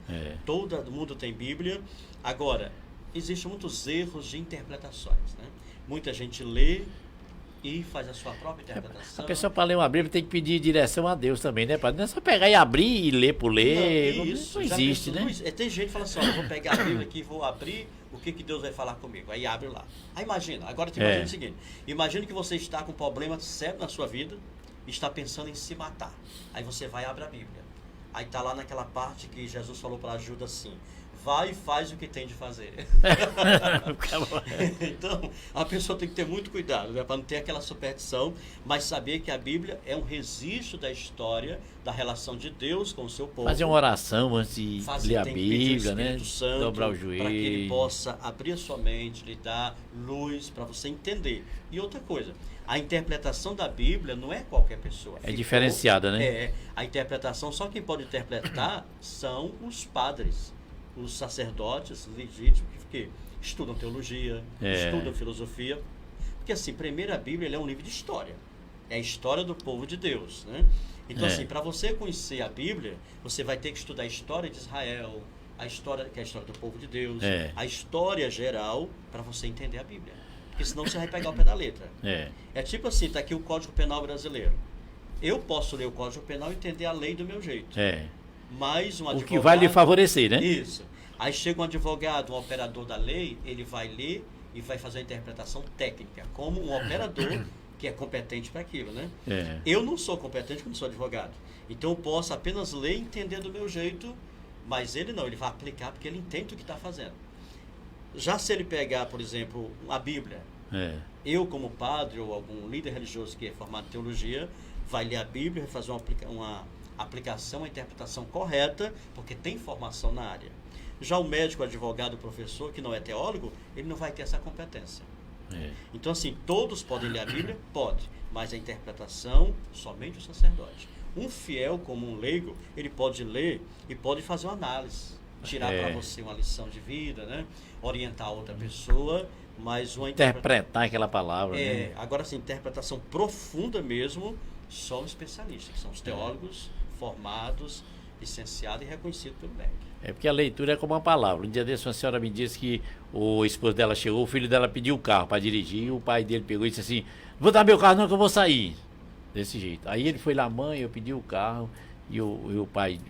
E: Todo mundo tem Bíblia. Agora, existem muitos erros de interpretações, né? Muita gente lê e faz a sua própria interpretação.
D: A pessoa para ler uma Bíblia tem que pedir direção a Deus também, né? Não é só pegar e abrir e ler por ler. Não existe, né?
E: Tem gente que fala assim, eu vou pegar a Bíblia aqui e vou abrir, o que Deus vai falar comigo? Aí abre lá. Aí imagina o seguinte, imagina que você está com um problema sério na sua vida e está pensando em se matar. Aí você vai e abre a Bíblia. Aí está lá naquela parte que Jesus falou para Judas assim, vai e faz o que tem de fazer. Então, a pessoa tem que ter muito cuidado, né, para não ter aquela superstição, mas saber que a Bíblia é um registro da história, da relação de Deus com o seu povo.
D: Fazer uma oração antes de ler a Bíblia, né?
E: Santo,
D: dobrar o joelho.
E: Para que ele possa abrir a sua mente, lhe dar luz para você entender. E outra coisa, a interpretação da Bíblia não é qualquer pessoa.
D: É diferenciada, né?
E: A interpretação, só quem pode interpretar são os padres, os sacerdotes legítimos que estudam teologia, estudam filosofia. Porque assim, primeiro a Bíblia é um livro de história. É a história do povo de Deus, né? Então assim, para você conhecer a Bíblia, você vai ter que estudar a história de Israel, a história, que é a história do povo de Deus, a história geral, para você entender a Bíblia. Porque senão você vai pegar o pé da letra. É tipo assim, tá aqui o Código Penal brasileiro. Eu posso ler o Código Penal e entender a lei do meu jeito. Mas um advogado...
D: O que vai lhe favorecer, né?
E: Isso. Aí chega um advogado, um operador da lei, ele vai ler e vai fazer a interpretação técnica, como um operador que é competente para aquilo, né? Eu não sou competente porque não sou advogado. Então eu posso apenas ler e entender do meu jeito, mas ele não, ele vai aplicar porque ele entende o que está fazendo. Já se ele pegar, por exemplo, a Bíblia, eu como padre ou algum líder religioso que é formado em teologia, vai ler a Bíblia e fazer uma aplicação, uma interpretação correta, porque tem formação na área. Já o médico, o advogado, o professor, que não é teólogo, ele não vai ter essa competência. Então, assim, todos podem ler a Bíblia? Pode, mas a interpretação, somente o sacerdote. Um fiel, como um leigo, ele pode ler e pode fazer uma análise, tirar para você uma lição de vida, né? Orientar outra pessoa, mas uma
D: interpretar aquela palavra. Né?
E: Agora, assim, interpretação profunda mesmo, só os especialistas, que são os teólogos formados, licenciados e reconhecidos pelo MEC.
D: É porque a leitura é como uma palavra. Um dia desse, uma senhora me disse que o esposo dela chegou, o filho dela pediu o carro para dirigir, e o pai dele pegou e disse assim, vou dar meu carro não que eu vou sair. Desse jeito. Aí ele foi lá, mãe, eu pedi o carro, e o pai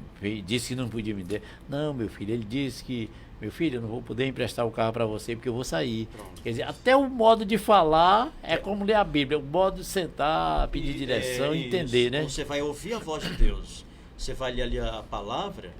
D: disse que não podia me dar. Não, meu filho, ele disse que meu filho, eu não vou poder emprestar o carro para você porque eu vou sair.
E: Pronto.
D: Quer dizer, até o modo de falar é como ler a Bíblia, o modo de sentar, pedir direção, entender, né?
E: Então, você vai ouvir a voz de Deus, você vai ler ali a palavra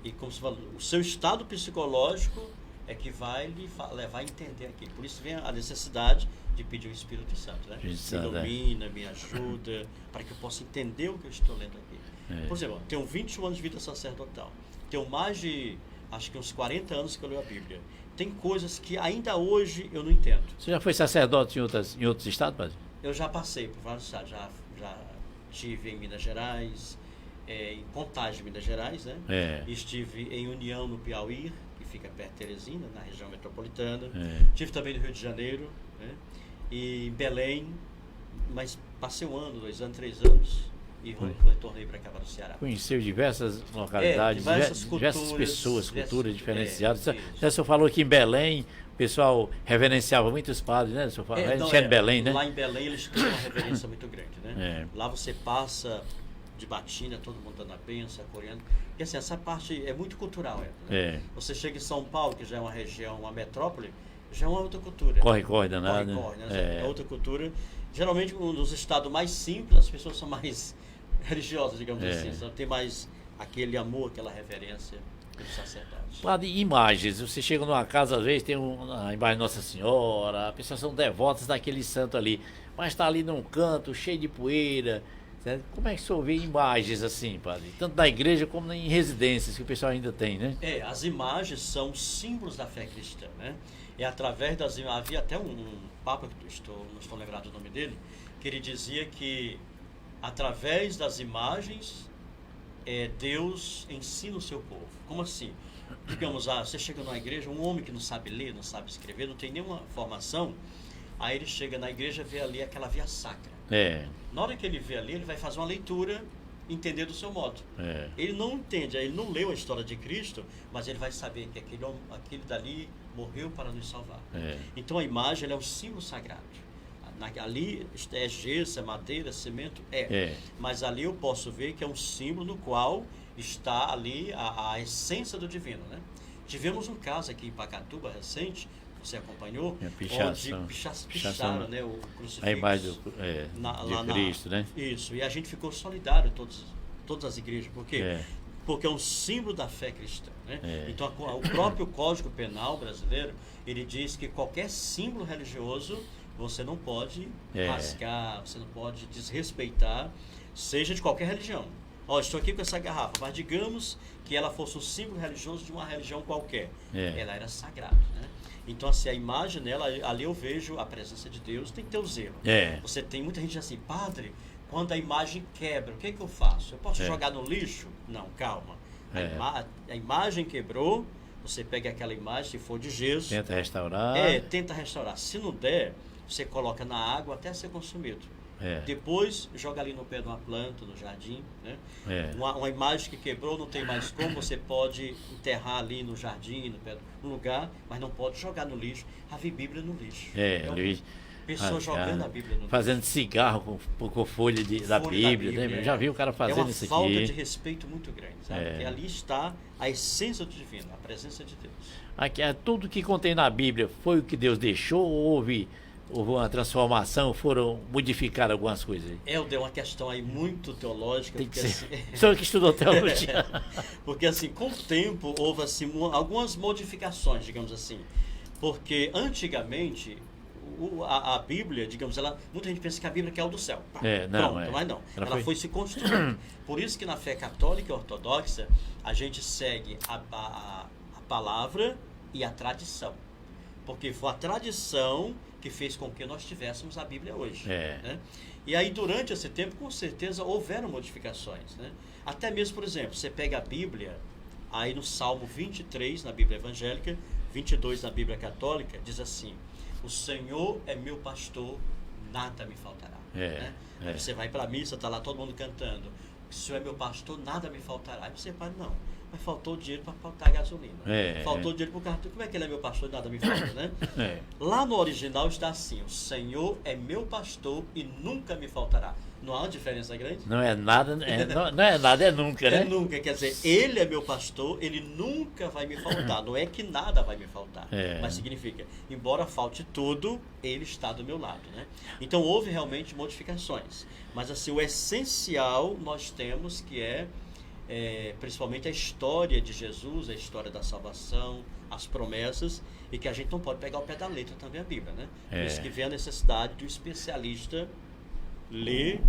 E: e, como você falou, o seu estado psicológico é que vai lhe levar a entender aquilo. Por isso vem a necessidade de pedir o Espírito Santo, né? Me ilumina, me ajuda, para que eu possa entender o que eu estou lendo aqui. Por exemplo, tenho 21 anos de vida sacerdotal, tenho mais de, acho que uns 40 anos que eu leio a Bíblia. Tem coisas que ainda hoje eu não entendo.
D: Você já foi sacerdote em outros estados, padre?
E: Eu já passei por vários estados, já estive em Minas Gerais, em Contagem, Minas Gerais, né? Estive em União, no Piauí, que fica perto de Teresina, na região metropolitana. Estive também no Rio de Janeiro, né? E em Belém, mas passei 1 ano, 2 anos, 3 anos e retornei para cá, para o Ceará.
D: Conheceu diversas localidades, diversas pessoas, culturas diferenciadas. O senhor falou que em Belém o pessoal reverenciava muitos padres, né? O senhor falou, em Belém, né?
E: Lá em Belém eles têm uma reverência muito grande, né? Lá você passa de batina, todo mundo dando a benção, coreano. Porque assim, essa parte é muito cultural. Né? Você chega em São Paulo, que já é uma região, uma metrópole, já é uma outra cultura.
D: Corre, danado.
E: Corre, né? É outra cultura. Geralmente, um dos estados mais simples, as pessoas são mais religiosas, digamos assim. Só tem mais aquele amor, aquela reverência pelo sacerdote.
D: Padre, imagens. Você chega numa casa, às vezes tem a imagem de Nossa Senhora, as pessoas são devotas daquele santo ali, mas está ali num canto, cheio de poeira. Certo? Como é que o senhor vê imagens assim, padre? Tanto na igreja como em residências que o pessoal ainda tem, né?
E: As imagens são símbolos da fé cristã, né? É através das imagens. Havia até um papa, que não estou lembrado do nome dele, que ele dizia que através das imagens Deus ensina o seu povo. Como assim? Digamos, você chega numa igreja, um homem que não sabe ler, não sabe escrever, não tem nenhuma formação, aí ele chega na igreja e vê ali aquela via sacra. Na hora que ele vê ali, ele vai fazer uma leitura, entender do seu modo. Ele não entende, ele não leu a história de Cristo, mas ele vai saber que aquele dali morreu para nos salvar. Então a imagem é um símbolo sagrado. Ali é gesso, é madeira, é cimento, mas ali eu posso ver que é um símbolo no qual está ali a essência do divino, né? Tivemos um caso aqui em Pacatuba recente, você acompanhou, onde picharam, né, o crucifixo,
D: a imagem de Cristo, né?
E: Isso, e a gente ficou solidário, todas as igrejas, porque é um símbolo da fé cristã, né? Então o próprio Código Penal brasileiro, ele diz que qualquer símbolo religioso você não pode rasgar, você não pode desrespeitar, seja de qualquer religião. Estou aqui com essa garrafa, mas digamos que ela fosse um símbolo religioso de uma religião qualquer. Ela era sagrada, né? Então, assim, a imagem nela, ali eu vejo a presença de Deus, tem que ter o zelo. Você tem muita gente assim, padre, quando a imagem quebra, o que eu faço? Eu posso jogar no lixo? Não, calma. A imagem quebrou, você pega aquela imagem, se for de gesso. Tenta restaurar. Tenta restaurar. Se não der, você coloca na água até ser consumido. Depois joga ali no pé de uma planta, no jardim, né? Uma imagem que quebrou, não tem mais como, você pode enterrar ali no jardim, no lugar, mas não pode jogar no lixo. Havia Bíblia no lixo. Pessoas jogando a Bíblia no lixo.
D: Fazendo cigarro com folha da Bíblia, né? Já vi o cara fazendo isso aqui.
E: É uma falta de respeito muito grande, sabe? Porque ali está a essência do divino, a presença de Deus.
D: Tudo que contém na Bíblia foi o que Deus deixou ou houve uma transformação, foram modificar algumas coisas?
E: Eu dei uma questão aí muito teológica.
D: Tem que ser. O senhor que estudou teologia.
E: Porque assim, com o tempo houve assim, algumas modificações, digamos assim. Porque antigamente a Bíblia, digamos, muita gente pensa que a Bíblia é o do céu. Mas não. Ela foi se construindo. Por isso que na fé católica e ortodoxa a gente segue a palavra e a tradição. Porque foi a tradição que fez com que nós tivéssemos a Bíblia hoje. Né? E aí, durante esse tempo, com certeza, houveram modificações. Né? Até mesmo, por exemplo, você pega a Bíblia, aí no Salmo 23, na Bíblia evangélica, 22 na Bíblia católica, diz assim: o Senhor é meu pastor, nada me faltará. Né? Você vai para a missa, está lá todo mundo cantando: o Senhor é meu pastor, nada me faltará. Aí você para, não. mas faltou dinheiro para pagar a gasolina.
D: É.
E: Faltou dinheiro para o cartão. Como é que ele é meu pastor e nada me falta, né?
D: É.
E: Lá no original está assim: o Senhor é meu pastor e nunca me faltará. Não há uma diferença grande?
D: Não é nada, não é nada, é nunca, né?
E: É nunca, quer dizer, ele é meu pastor, ele nunca vai me faltar. Não é que nada vai me faltar, mas significa, embora falte tudo, ele está do meu lado, né? Então houve realmente modificações, mas assim, o essencial nós temos que principalmente a história de Jesus, a história da salvação, as promessas, e que a gente não pode pegar o pé da letra também a Bíblia, né? Por isso que vem a necessidade do especialista ler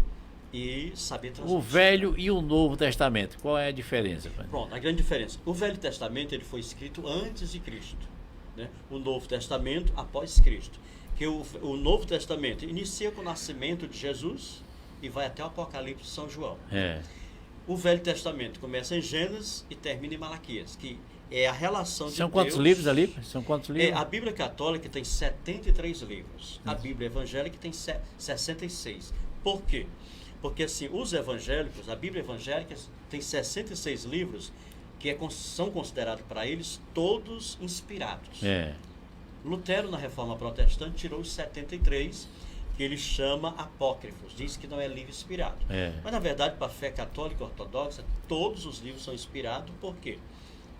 E: e saber transmitir.
D: O Velho e o Novo Testamento, qual é a diferença?
E: Pronto, a grande diferença. O Velho Testamento ele foi escrito antes de Cristo, né? O Novo Testamento após Cristo. Que o Novo Testamento inicia com o nascimento de Jesus e vai até o Apocalipse de São João. O Velho Testamento começa em Gênesis e termina em Malaquias, que é a relação de Deus.
D: São quantos livros ali? São quantos livros?
E: A Bíblia Católica tem 73 livros. A Bíblia Evangélica tem 66. Por quê? Porque assim, os evangélicos, a Bíblia Evangélica tem 66 livros que são considerados para eles todos inspirados. Lutero, na Reforma Protestante, tirou os 73, que ele chama apócrifos, diz que não é livro inspirado. Mas, na verdade, para a fé católica ortodoxa, todos os livros são inspirados. Por quê?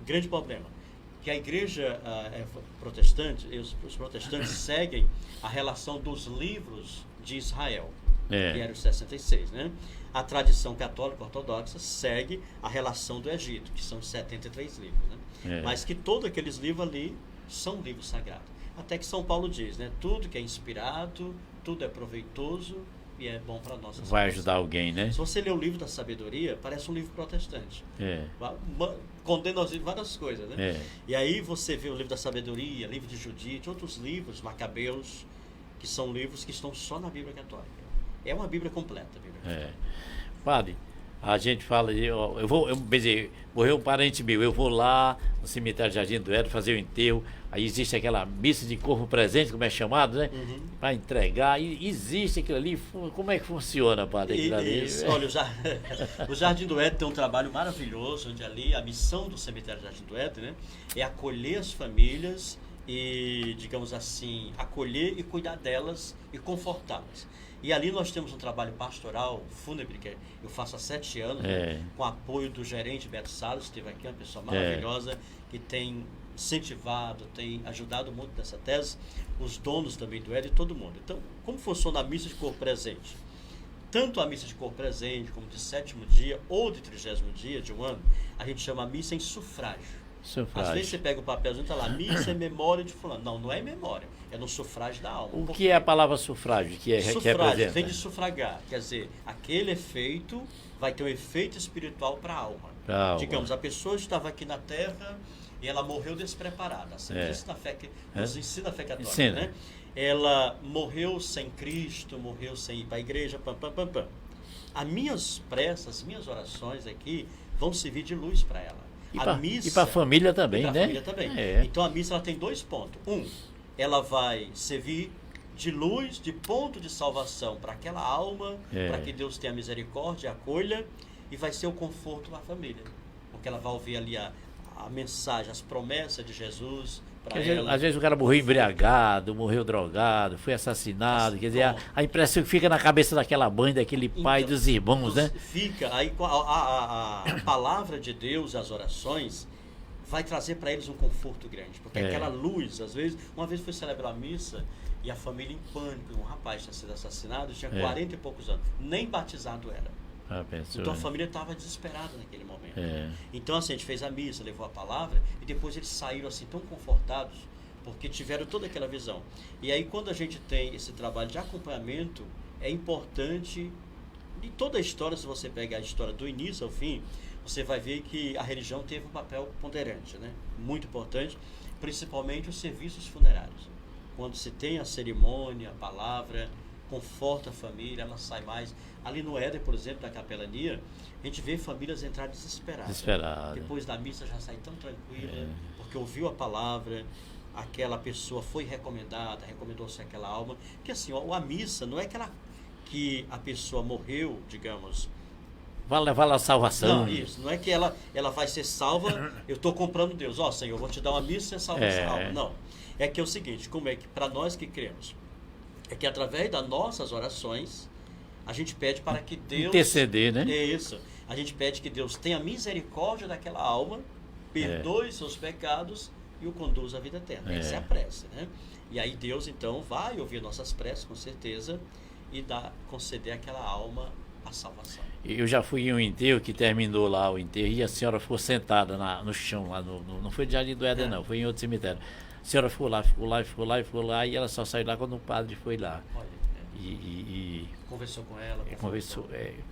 E: Grande problema, que a igreja protestante, os protestantes seguem a relação dos livros de Israel, que eram os 66, né? A tradição católica ortodoxa segue a relação do Egito, que são 73 livros, né? Mas que todos aqueles livros ali são livros sagrados. Até que São Paulo diz, né? Tudo que é inspirado, tudo é proveitoso e é bom para nós.
D: Vai ajudar alguém, né?
E: Se você ler o livro da sabedoria, parece um livro protestante. Condena várias coisas, né? E aí você vê o livro da sabedoria, livro de Judite, outros livros, Macabeus, que são livros que estão só na Bíblia Católica. É uma Bíblia completa. A Bíblia Católica.
D: Padre, a gente fala, morreu um parente meu, eu vou lá no cemitério Jardim do Éden fazer o enterro, aí existe aquela missa de corpo presente, como é chamado, né? Para entregar, e existe aquilo ali, como é que funciona, padre?
E: Olha, o Jardim do Éden tem um trabalho maravilhoso, onde ali a missão do cemitério Jardim do Éden, né, é acolher as famílias e, digamos assim, acolher e cuidar delas e confortá-las. E ali nós temos um trabalho pastoral fúnebre, que eu faço há 7 anos, né, com apoio do gerente Beto Salles, que esteve aqui, uma pessoa maravilhosa, que tem incentivado, tem ajudado muito nessa tese, os donos também do Éden e todo mundo. Então, como funciona a missa de corpo presente? Tanto a missa de corpo presente, como de 7º dia ou de 30º dia de um ano, a gente chama a missa em sufrágio. Às vezes você pega o papelzinho e está lá, missa em memória de fulano. Não, não é em memória, é no sufrágio da alma.
D: O que é a palavra sufrágio?
E: Sufrágio vem de sufragar, quer dizer, aquele efeito vai ter um efeito espiritual para a alma. Digamos, a pessoa estava aqui na Terra e ela morreu despreparada. Assim nos ensina a fé católica, né? Ela morreu sem Cristo, morreu sem ir para a igreja, As minhas preces, as minhas orações aqui vão servir de luz para ela.
D: E para a família também, né?
E: Família também. Então a missa ela tem 2 pontos. Ela vai servir de luz, de ponto de salvação para aquela alma, para que Deus tenha misericórdia, acolha, e vai ser o conforto para a família. Porque ela vai ouvir ali a mensagem, as promessas de Jesus para ela.
D: Às vezes o cara morreu embriagado, morreu drogado, foi assassinado. Quer dizer, a impressão que fica na cabeça daquela mãe, daquele pai, dos irmãos, né?
E: Fica. Aí a palavra de Deus, as orações, vai trazer para eles um conforto grande. Porque aquela luz, às vezes, uma vez fui celebrar a missa e a família em pânico, um rapaz tinha sido assassinado, tinha 40 e poucos anos, nem batizado era. Então a família estava desesperada naquele momento. Então assim, a gente fez a missa, levou a palavra e depois eles saíram assim tão confortados porque tiveram toda aquela visão. E aí quando a gente tem esse trabalho de acompanhamento, é importante, de toda a história, se você pegar a história do início ao fim, você vai ver que a religião teve um papel ponderante, né? Muito importante, principalmente os serviços funerários. Quando se tem a cerimônia, a palavra, conforta a família, ela sai mais. Ali no Éden, por exemplo, da capelania, a gente vê famílias entrar desesperadas. Depois da missa já sai tão tranquila, porque ouviu a palavra, aquela pessoa foi recomendada, recomendou-se aquela alma. Porque assim, a missa não é que a pessoa morreu, digamos,
D: vai levar lá a salvação.
E: Não, isso. Não é que ela vai ser salva, eu estou comprando Deus. Ó, Senhor, eu vou te dar uma missa e você salva essa alma. Não. É que é o seguinte, como é que para nós que cremos, é que através das nossas orações, a gente pede para que Deus...
D: Interceder, né?
E: É isso. A gente pede que Deus tenha misericórdia daquela alma, perdoe seus pecados e o conduza à vida eterna. Essa é a prece, né? E aí Deus, então, vai ouvir nossas preces, com certeza, e conceder àquela alma a salvação.
D: Eu já fui em um enterro que terminou lá o enterro e a senhora ficou sentada no chão, lá não foi de Jardim do Éden, não, foi em outro cemitério. A senhora ficou lá e ela só saiu lá quando o padre foi lá.
E: Olha,
D: e
E: conversou com ela.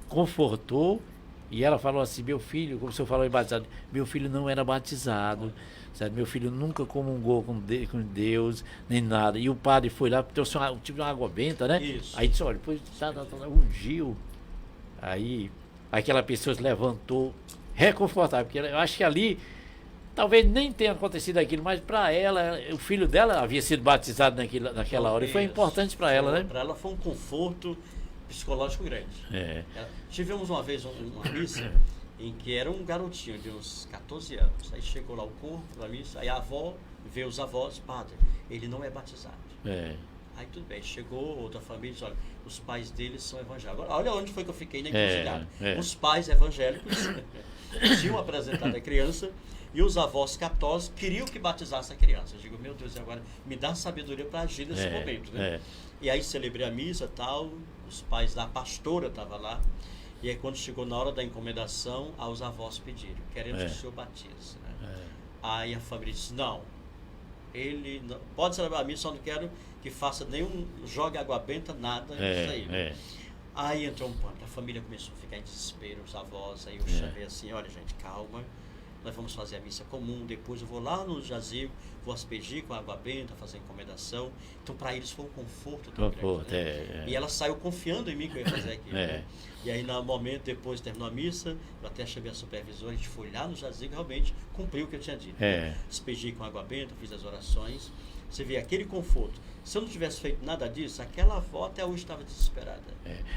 D: Confortou, e ela falou assim, meu filho, como o senhor falou em batizado, meu filho não era batizado, sabe? Meu filho nunca comungou com Deus, nem nada. E o padre foi lá, trouxe uma água benta, né?
E: Isso.
D: Aí disse, olha, depois ungiu. Aí aquela pessoa se levantou, reconfortável, porque eu acho que ali talvez nem tenha acontecido aquilo, mas para ela, o filho dela havia sido batizado naquela hora, e foi importante para ela, né?
E: Para ela foi um conforto psicológico grande. Tivemos uma vez uma missa em que era um garotinho de uns 14 anos, aí chegou lá o corpo da missa, aí a avó vê os avós, padre, ele não é batizado. Aí tudo bem, chegou outra família e disse, olha, os pais deles são evangélicos. Agora, olha onde foi que eu fiquei na encruzilhada. Os pais evangélicos tinham apresentado a criança e os avós católicos queriam que batizasse a criança. Eu digo, meu Deus, agora me dá sabedoria para agir nesse momento, né? E aí celebrei a missa e tal, os pais da pastora estavam lá, e aí quando chegou na hora da encomendação, os avós pediram, queremos que o senhor batize, né? Aí a família disse, não, ele não, pode celebrar a missa, só não quero que faça nenhum, jogue água benta, nada disso aí. Né? Aí entrou um pânico, a família começou a ficar em desespero, os avós, aí eu chamei assim, olha gente, calma, nós vamos fazer a missa comum, depois eu vou lá no jazigo, vou aspergir com água benta, fazer a encomendação. Então para eles foi um conforto tão grande, né? E ela saiu confiando em mim que eu ia fazer aquilo, né? E aí no momento, depois terminou a missa, eu até chamei a supervisora, a gente foi lá no jazigo, realmente cumpriu o que eu tinha dito. Aspergi com água benta, fiz as orações, você vê aquele conforto. Se eu não tivesse feito nada disso, aquela avó até hoje estava desesperada.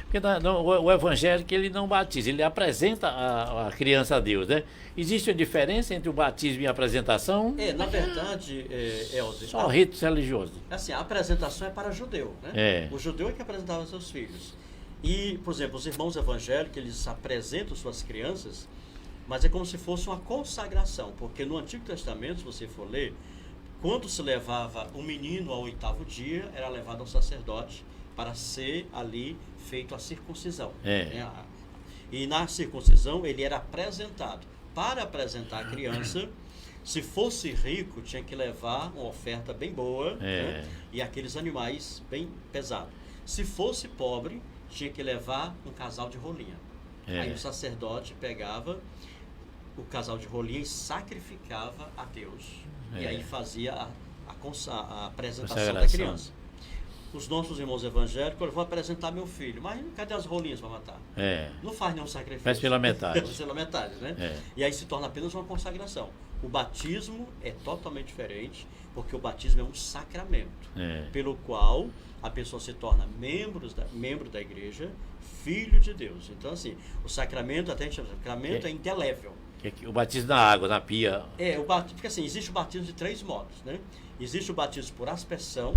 D: Porque o evangélico, ele não batiza, ele apresenta a criança a Deus, né? Existe uma diferença entre o batismo e a apresentação?
E: Na verdade, Elza,
D: só ritos religiosos.
E: Assim, a apresentação é para judeu, né? O judeu é que apresentava seus filhos. E, por exemplo, os irmãos evangélicos, eles apresentam suas crianças, mas é como se fosse uma consagração, porque no Antigo Testamento, se você for ler, quando se levava um menino ao 8º dia, era levado ao sacerdote para ser ali feito a circuncisão. Né? E na circuncisão ele era apresentado. Para apresentar a criança, se fosse rico, tinha que levar uma oferta bem boa, né? E aqueles animais bem pesados. Se fosse pobre, tinha que levar um casal de rolinha. Aí o sacerdote pegava o casal de rolinha e sacrificava a Deus. E aí fazia a apresentação da criança. Os nossos irmãos evangélicos, eu vou apresentar meu filho, mas cadê as rolinhas para matar? Não faz nenhum sacrifício.
D: Faz pela metade.
E: Faz pela metade, né? E aí se torna apenas uma consagração. O batismo é totalmente diferente, porque o batismo é um sacramento, pelo qual a pessoa se torna membro da igreja, filho de Deus. Então assim, o sacramento, até a gente chama de sacramento, é indelével.
D: O batismo na água, na pia.
E: Porque assim, existe o batismo de 3 modos, né? Existe o batismo por aspersão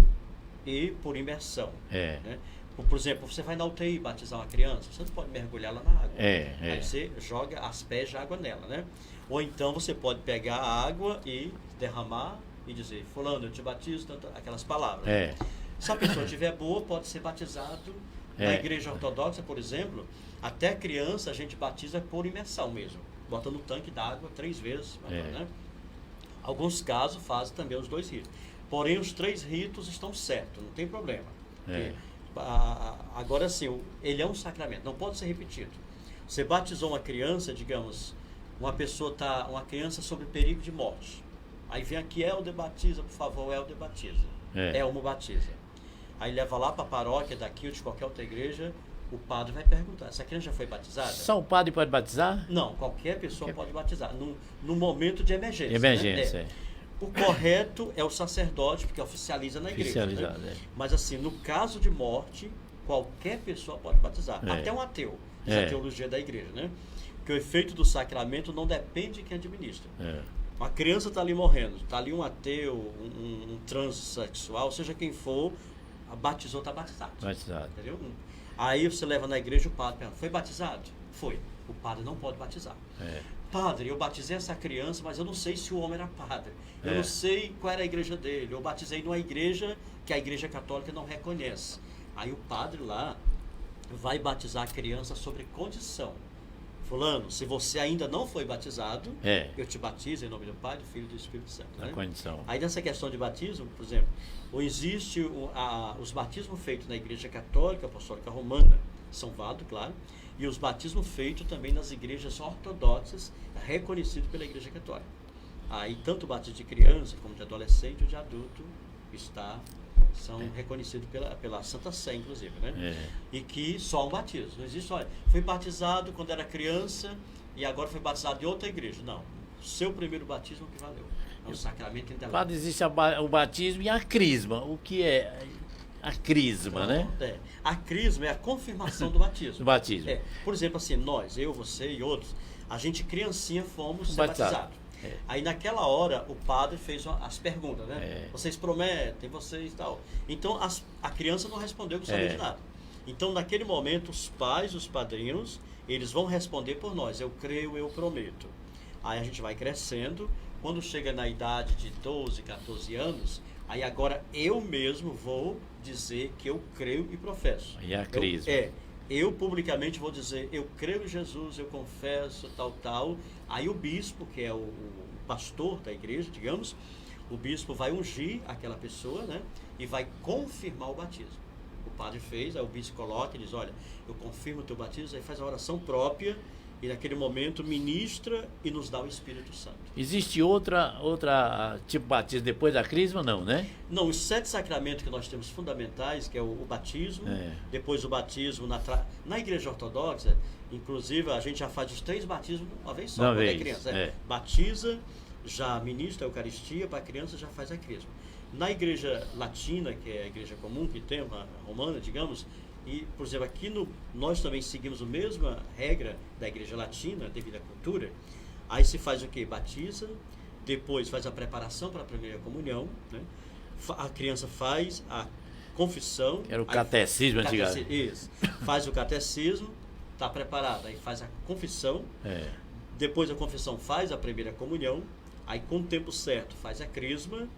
E: e por imersão. Né? Por exemplo, você vai na UTI batizar uma criança, você não pode mergulhar lá na água. Aí você joga as pés de água nela, né? Ou então você pode pegar a água e derramar e dizer, fulano, eu te batizo, aquelas palavras. Se a pessoa estiver boa, pode ser batizado. Na igreja ortodoxa, por exemplo, até criança a gente batiza por imersão mesmo. Bota no tanque d'água 3 vezes. Né? Alguns casos fazem também os 2 ritos. Porém, os 3 ritos estão certos, não tem problema. Agora sim, ele é um sacramento, não pode ser repetido. Você batizou uma criança, digamos, uma criança sob perigo de morte. Aí vem aqui, Helder batiza, por favor, Helder batiza. Elmo batiza. Aí leva lá para a paróquia daqui ou de qualquer outra igreja, o padre vai perguntar, essa criança já foi batizada?
D: Só o padre pode batizar?
E: Não, qualquer pessoa pode batizar, no momento de emergência.
D: Emergência,
E: né? O correto é o sacerdote, porque oficializa na igreja. Né? Mas assim, no caso de morte, qualquer pessoa pode batizar, até um ateu. diz a teologia da igreja, né? Que o efeito do sacramento não depende de quem administra. Uma criança está ali morrendo, está ali um ateu, um transexual, seja quem for, batizou, está batizado. Entendeu? Aí você leva na igreja, o padre pergunta, foi batizado? Foi. O padre não pode batizar. Padre, eu batizei essa criança, mas eu não sei se o homem era padre. Eu não sei qual era a igreja dele. Eu batizei numa igreja que a igreja católica não reconhece. Aí o padre lá vai batizar a criança sobre condição. Fulano, se você ainda não foi batizado, eu te batizo em nome do Pai, do Filho e do Espírito Santo. Né?
D: Condição.
E: Aí nessa questão de batismo, por exemplo, existe os batismos feitos na Igreja Católica, Apostólica Romana, são válidos, claro, e os batismos feitos também nas igrejas ortodoxas, reconhecidos pela Igreja Católica. Aí tanto o batismo de criança, como de adolescente ou de adulto, são reconhecidos pela Santa Sé, inclusive, né? E que só um batismo. Não existe, olha, foi batizado quando era criança e agora foi batizado em outra igreja. Não. O seu primeiro batismo que valeu. É o sacramento intelectual.
D: Padre, existe o batismo e a crisma. O que é a crisma, né?
E: A crisma é a confirmação do batismo.
D: Do batismo.
E: Por exemplo, assim, nós, eu, você e outros, a gente criancinha fomos ser batizados. Aí naquela hora o padre fez as perguntas, né? Vocês prometem, vocês tal. Então a criança não respondeu, não sabia de nada. Então naquele momento os pais, os padrinhos, eles vão responder por nós. Eu creio, eu prometo. Aí a gente vai crescendo. Quando chega na idade de 12, 14 anos, aí agora eu mesmo vou dizer que eu creio e professo.
D: E a crisma.
E: Eu publicamente vou dizer, eu creio em Jesus, eu confesso, tal. Aí o bispo, que é o pastor da igreja, digamos, o bispo vai ungir aquela pessoa, né? E vai confirmar o batismo. O padre fez, aí o bispo coloca e diz, olha, eu confirmo o teu batismo, aí faz a oração própria e naquele momento ministra e nos dá o Espírito Santo.
D: Existe outra tipo de batismo depois da crisma, não, né?
E: Não, os 7 sacramentos que nós temos fundamentais, que é o batismo, depois o batismo na igreja ortodoxa, inclusive a gente já faz os 3 batismos uma vez só, quando é criança. Batiza, já ministra a Eucaristia, para a criança já faz a crisma. Na igreja latina, que é a igreja comum que tem, uma romana, digamos, e, por exemplo, aqui nós também seguimos a mesma regra da igreja latina, devido à cultura. Aí se faz o quê? Batiza, depois faz a preparação para a primeira comunhão, né? A criança faz a confissão.
D: Era o catecismo antigamente.
E: Isso. Faz o catecismo, está preparado, aí faz a confissão. Depois da confissão faz a primeira comunhão, aí com o tempo certo faz a crisma.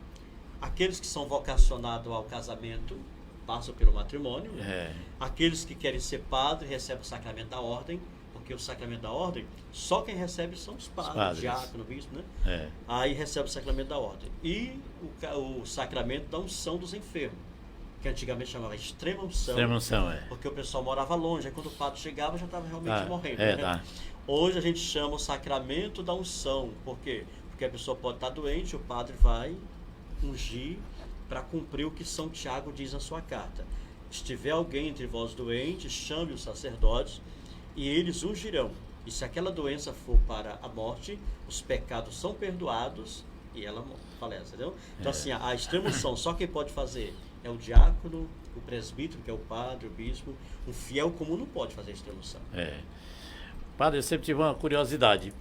E: Aqueles que são vocacionados ao casamento passam pelo matrimônio. Aqueles que querem ser padre recebem o sacramento da ordem, porque o sacramento da ordem, só quem recebe são os padres. Diácono, bispo, né? Aí recebe o sacramento da ordem. E o sacramento da unção dos enfermos, que antigamente chamava extrema unção.
D: Extrema unção,
E: porque o pessoal morava longe, aí quando o padre chegava já estava realmente morrendo. Né? Hoje a gente chama o sacramento da unção. Por quê? Porque a pessoa pode estar doente, o padre vai ungir para cumprir o que São Tiago diz na sua carta. Estiver alguém entre vós doente, chame os sacerdotes e eles ungirão. E se aquela doença for para a morte, os pecados são perdoados e ela falece, entendeu? Então assim, a extrema unção, só quem pode fazer é o diácono, o presbítero, que é o padre, o bispo. Um fiel comum não pode fazer a extrema unção.
D: Padre, eu sempre tive uma curiosidade,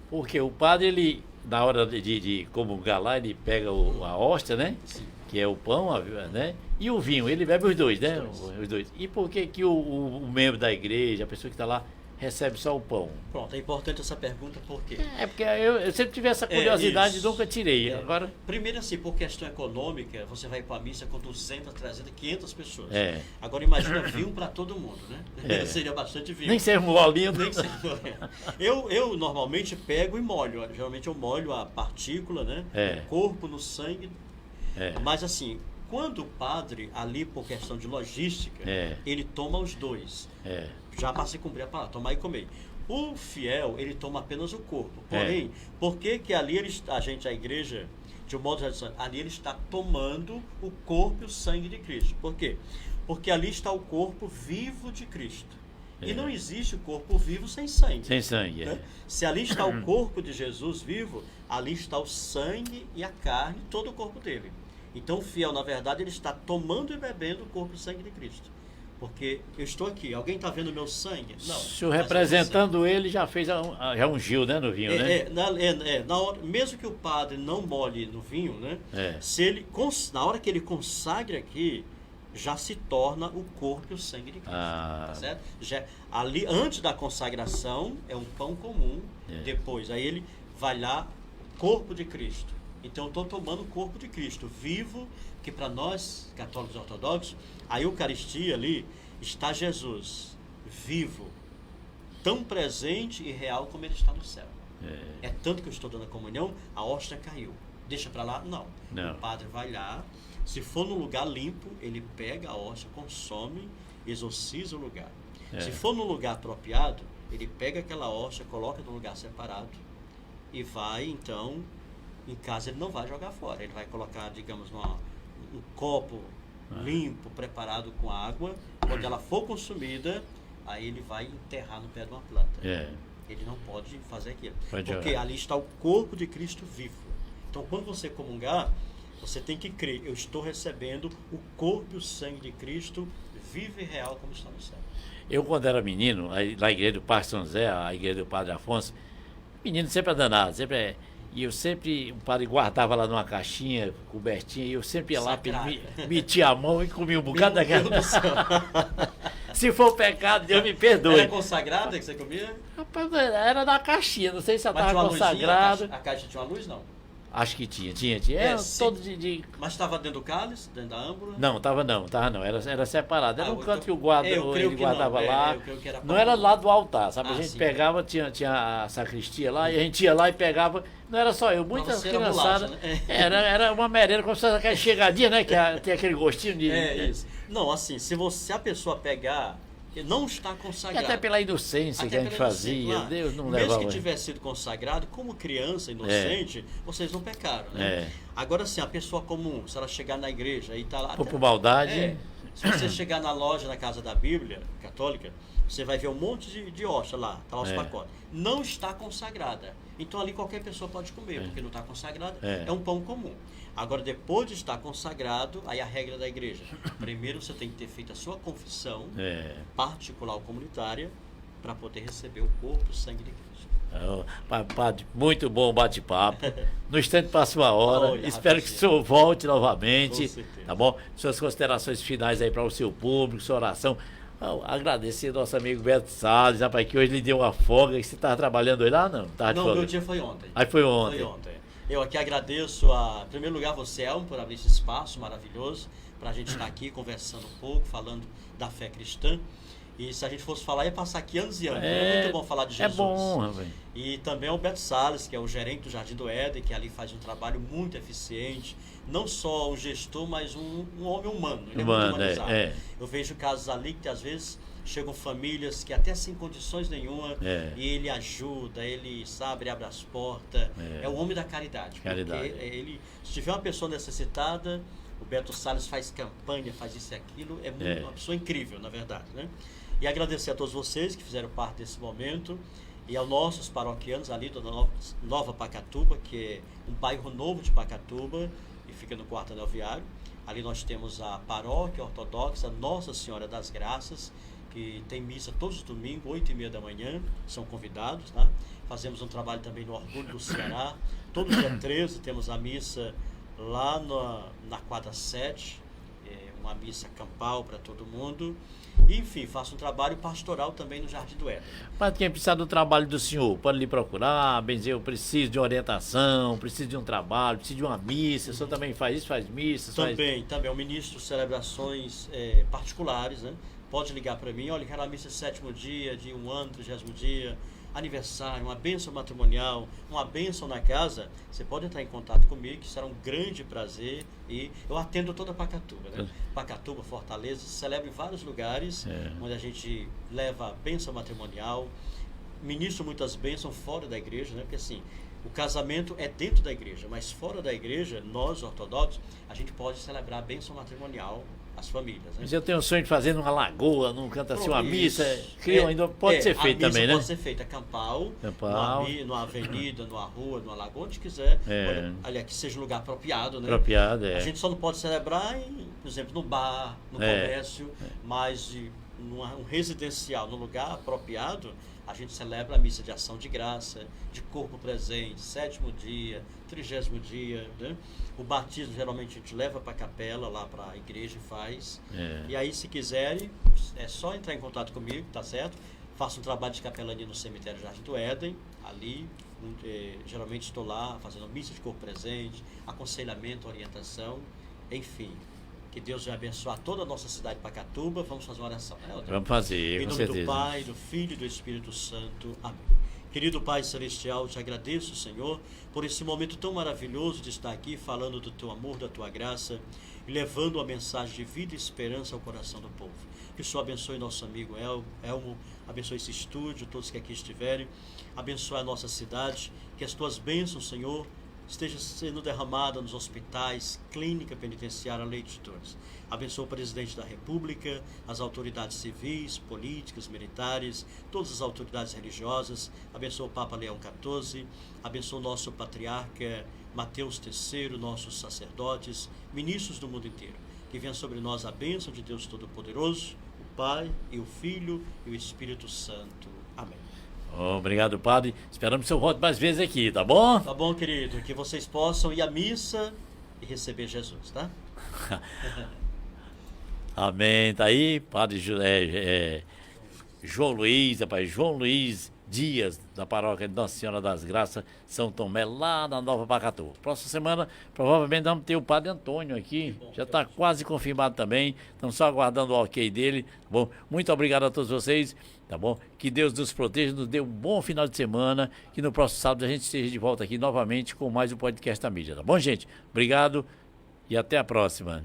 D: porque o padre, ele, na hora de comungar lá, ele pega a hóstia, né?
E: Sim.
D: Que é o pão, né? E o vinho, ele bebe os dois, né? Os dois. E por que o membro da igreja, a pessoa que está lá, recebe só o pão?
E: Pronto, é importante essa pergunta, por quê?
D: Porque eu sempre tive essa curiosidade e nunca tirei. Agora...
E: Primeiro assim, por questão econômica, você vai para a missa com 200, 300, 500 pessoas. Agora imagina vinho para todo mundo, né? Seria bastante vinho.
D: Nem ser molinho.
E: Nem ser molinho. Eu normalmente pego e molho. Geralmente eu molho a partícula, né? No corpo, no sangue. Mas assim, quando o padre, ali por questão de logística, ele toma os dois. Já para se cumprir a palavra, tomar e comer. O fiel, ele toma apenas o corpo. Porém, por que ali a igreja, de um modo tradicional, ali ele está tomando o corpo e o sangue de Cristo. Por quê? Porque ali está o corpo vivo de Cristo. E não existe o corpo vivo sem sangue.
D: Sem sangue,
E: né? Se ali está o corpo de Jesus vivo, ali está o sangue e a carne, todo o corpo dele. Então o fiel, na verdade, ele está tomando e bebendo o corpo e o sangue de Cristo. Porque eu estou aqui, alguém está vendo meu sangue? Não.
D: O senhor
E: mas
D: representando ele já fez, já ungiu, né, no vinho, né?
E: Na hora, mesmo que o padre não molhe no vinho, né? Se ele, na hora que ele consagra aqui, já se torna o corpo e o sangue de Cristo. Tá certo? Já, ali, antes da consagração, é um pão comum. Depois, aí ele vai lá, corpo de Cristo. Então, eu estou tomando o corpo de Cristo, vivo, que para nós, católicos ortodoxos, a Eucaristia ali está Jesus, vivo, tão presente e real como ele está no céu. É tanto que eu estou dando a comunhão, a hóstia caiu. Deixa para lá? Não. O padre vai lá, se for num lugar limpo, ele pega a hóstia, consome, exorciza o lugar. Se for num lugar apropriado, ele pega aquela hóstia, coloca num lugar separado e vai, então, em casa ele não vai jogar fora. Ele vai colocar, digamos, um copo limpo, preparado com água. Quando ela for consumida, aí ele vai enterrar no pé de uma planta. Ele não pode fazer aquilo. Porque ali está o corpo de Cristo vivo. Então, quando você comungar, você tem que crer. Eu estou recebendo o corpo e o sangue de Cristo vivo e real como está no céu.
D: Eu, quando era menino, na igreja do Parque São José, a igreja do Padre Afonso, menino sempre é danado, e eu sempre, o padre guardava lá numa caixinha, cobertinha, e eu sempre ia lá, metia a mão e comia um bocado daquela. Se for pecado, Deus me perdoe.
E: Era consagrada que você comia?
D: Rapaz, era na caixinha, não sei se já estava consagrado.
E: A caixa tinha uma luz, não?
D: Acho que tinha. Todo
E: Mas estava dentro do cálice, dentro da âmbula?
D: Não, estava não. Era separado. Era um canto que o guarda, ele guardava
E: não.
D: lá. Não era lá do altar, sabe? A gente pegava, tinha a sacristia lá, e a gente ia lá e pegava. Não era só eu, muitas criançadas. Né? Era uma merenda, como se fosse aquela chegadinha, né? Que tem aquele gostinho de.
E: Isso. Não, assim, se a pessoa pegar, não está consagrado.
D: E até pela inocência que a gente fazia, claro. Deus não levava.
E: Mesmo que tivesse sido consagrado, como criança inocente, vocês não pecaram, né? Agora sim, a pessoa comum, se ela chegar na igreja e está lá...
D: Por maldade...
E: Se você chegar na loja, na Casa da Bíblia católica, você vai ver um monte de hóstia lá, tá lá os pacotes. Não está consagrada. Então ali qualquer pessoa pode comer, porque não está consagrada, é um pão comum. Agora, depois de estar consagrado, aí a regra da igreja. Primeiro você tem que ter feito a sua confissão particular ou comunitária para poder receber o corpo e o sangue de Cristo.
D: Padre, muito bom o bate-papo. No instante passa uma hora. Espero que o senhor volte novamente. Tá bom? Suas considerações finais aí para o seu público, sua oração. Agradecer ao nosso amigo Beto Salles, rapaz, que hoje lhe deu uma folga. Você estava trabalhando hoje lá? Não,
E: meu dia foi ontem.
D: Aí foi ontem.
E: Eu aqui agradeço, em primeiro lugar, você, Elmo, por abrir esse espaço maravilhoso para a gente estar aqui conversando um pouco, falando da fé cristã. E se a gente fosse falar, ia passar aqui anos e anos. É muito bom falar de Jesus.
D: É bom, rapaz.
E: E também o Beto Salles, que é o gerente do Jardim do Éden, que ali faz um trabalho muito eficiente. Não só um gestor, mas um homem humano. Ele é muito humanizado. Eu vejo casos ali que às vezes chegam famílias que até sem condições nenhuma, e ele ajuda, ele sabe, abre as portas. É o homem da caridade. Porque se tiver uma pessoa necessitada, o Beto Salles faz campanha, faz isso e aquilo. É uma pessoa incrível, na verdade, né? E agradecer a todos vocês que fizeram parte desse momento e aos nossos paroquianos ali da Nova Pacatuba, que é um bairro novo de Pacatuba e fica no Quarto Anel Viário. Ali nós temos a paróquia ortodoxa Nossa Senhora das Graças, que tem missa todos os domingos, 8h30 da manhã, são convidados, tá? Fazemos um trabalho também no Orgulho do Ceará. Todo dia 13 temos a missa lá na quadra 7, uma missa campal para todo mundo. E, enfim, faço um trabalho pastoral também no Jardim do Éden.
D: Mas quem precisar do trabalho do senhor, pode lhe procurar, benzer, eu preciso de orientação, preciso de um trabalho, preciso de uma missa, o senhor também faz isso, faz missas?
E: Também, eu ministro celebrações particulares, né? Pode ligar para mim, olha, quero a missa 7º dia, de 1 ano, 30º dia, aniversário, uma bênção matrimonial, uma bênção na casa. Você pode entrar em contato comigo, que será um grande prazer. E eu atendo toda Pacatuba, né? Pacatuba, Fortaleza, celebro em vários lugares, onde a gente leva a bênção matrimonial, ministro muitas bênçãos fora da igreja, né? Porque assim, o casamento é dentro da igreja, mas fora da igreja, nós ortodoxos, a gente pode celebrar a bênção matrimonial às famílias, né?
D: Mas eu tenho um sonho de fazer numa lagoa, num canto assim, uma missa, ainda pode ser feito também, né?
E: Pode ser feita campal. Numa avenida, numa rua, numa lagoa, onde quiser. Olha, que seja um lugar apropriado, né?
D: Apropriado,
E: A gente só não pode celebrar por exemplo, no bar, no comércio, mas um residencial, no lugar apropriado, a gente celebra a missa de ação de graça, de corpo presente, 7º dia, 30º dia, né? O batismo geralmente a gente leva para a capela, lá para a igreja e faz. E aí, se quiserem, é só entrar em contato comigo, tá certo? Faço um trabalho de capelania no cemitério Jardim do Éden, ali, geralmente estou lá fazendo missa de corpo presente, aconselhamento, orientação, enfim. Que Deus vai abençoar toda a nossa cidade de Pacatuba. Vamos fazer uma oração, né, Elton?
D: Vamos fazer,
E: em
D: com
E: nome
D: certeza.
E: do Pai, do Filho e do Espírito Santo. Amém. Querido Pai Celestial, te agradeço, Senhor, por esse momento tão maravilhoso de estar aqui falando do teu amor, da tua graça e levando a mensagem de vida e esperança ao coração do povo. Que o Senhor abençoe nosso amigo Elmo, abençoe esse estúdio, todos que aqui estiverem, abençoe a nossa cidade, que as tuas bênçãos, Senhor, esteja sendo derramada nos hospitais, clínica penitenciária, leite de dores. Abençoa o presidente da República, as autoridades civis, políticas, militares, todas as autoridades religiosas. Abençoa o Papa Leão XIV, abençoa o nosso patriarca Mateus III, nossos sacerdotes, ministros do mundo inteiro. Que venha sobre nós a bênção de Deus Todo-Poderoso, o Pai e o Filho e o Espírito Santo. Amém.
D: Obrigado, Padre. Esperamos que o senhor volte mais vezes aqui, tá bom?
E: Tá bom, querido. Que vocês possam ir à missa e receber Jesus, tá?
D: Amém. Tá aí, Padre João Luiz, rapaz, João Luiz Dias, da paróquia de Nossa Senhora das Graças, São Tomé, lá na Nova Pacatuba. Próxima semana, provavelmente vamos ter o Padre Antônio aqui, já está quase confirmado também, estamos só aguardando o ok dele, tá bom? Muito obrigado a todos vocês, tá bom? Que Deus nos proteja, nos dê um bom final de semana, que no próximo sábado a gente esteja de volta aqui novamente com mais um podcast da mídia, tá bom, gente? Obrigado e até a próxima.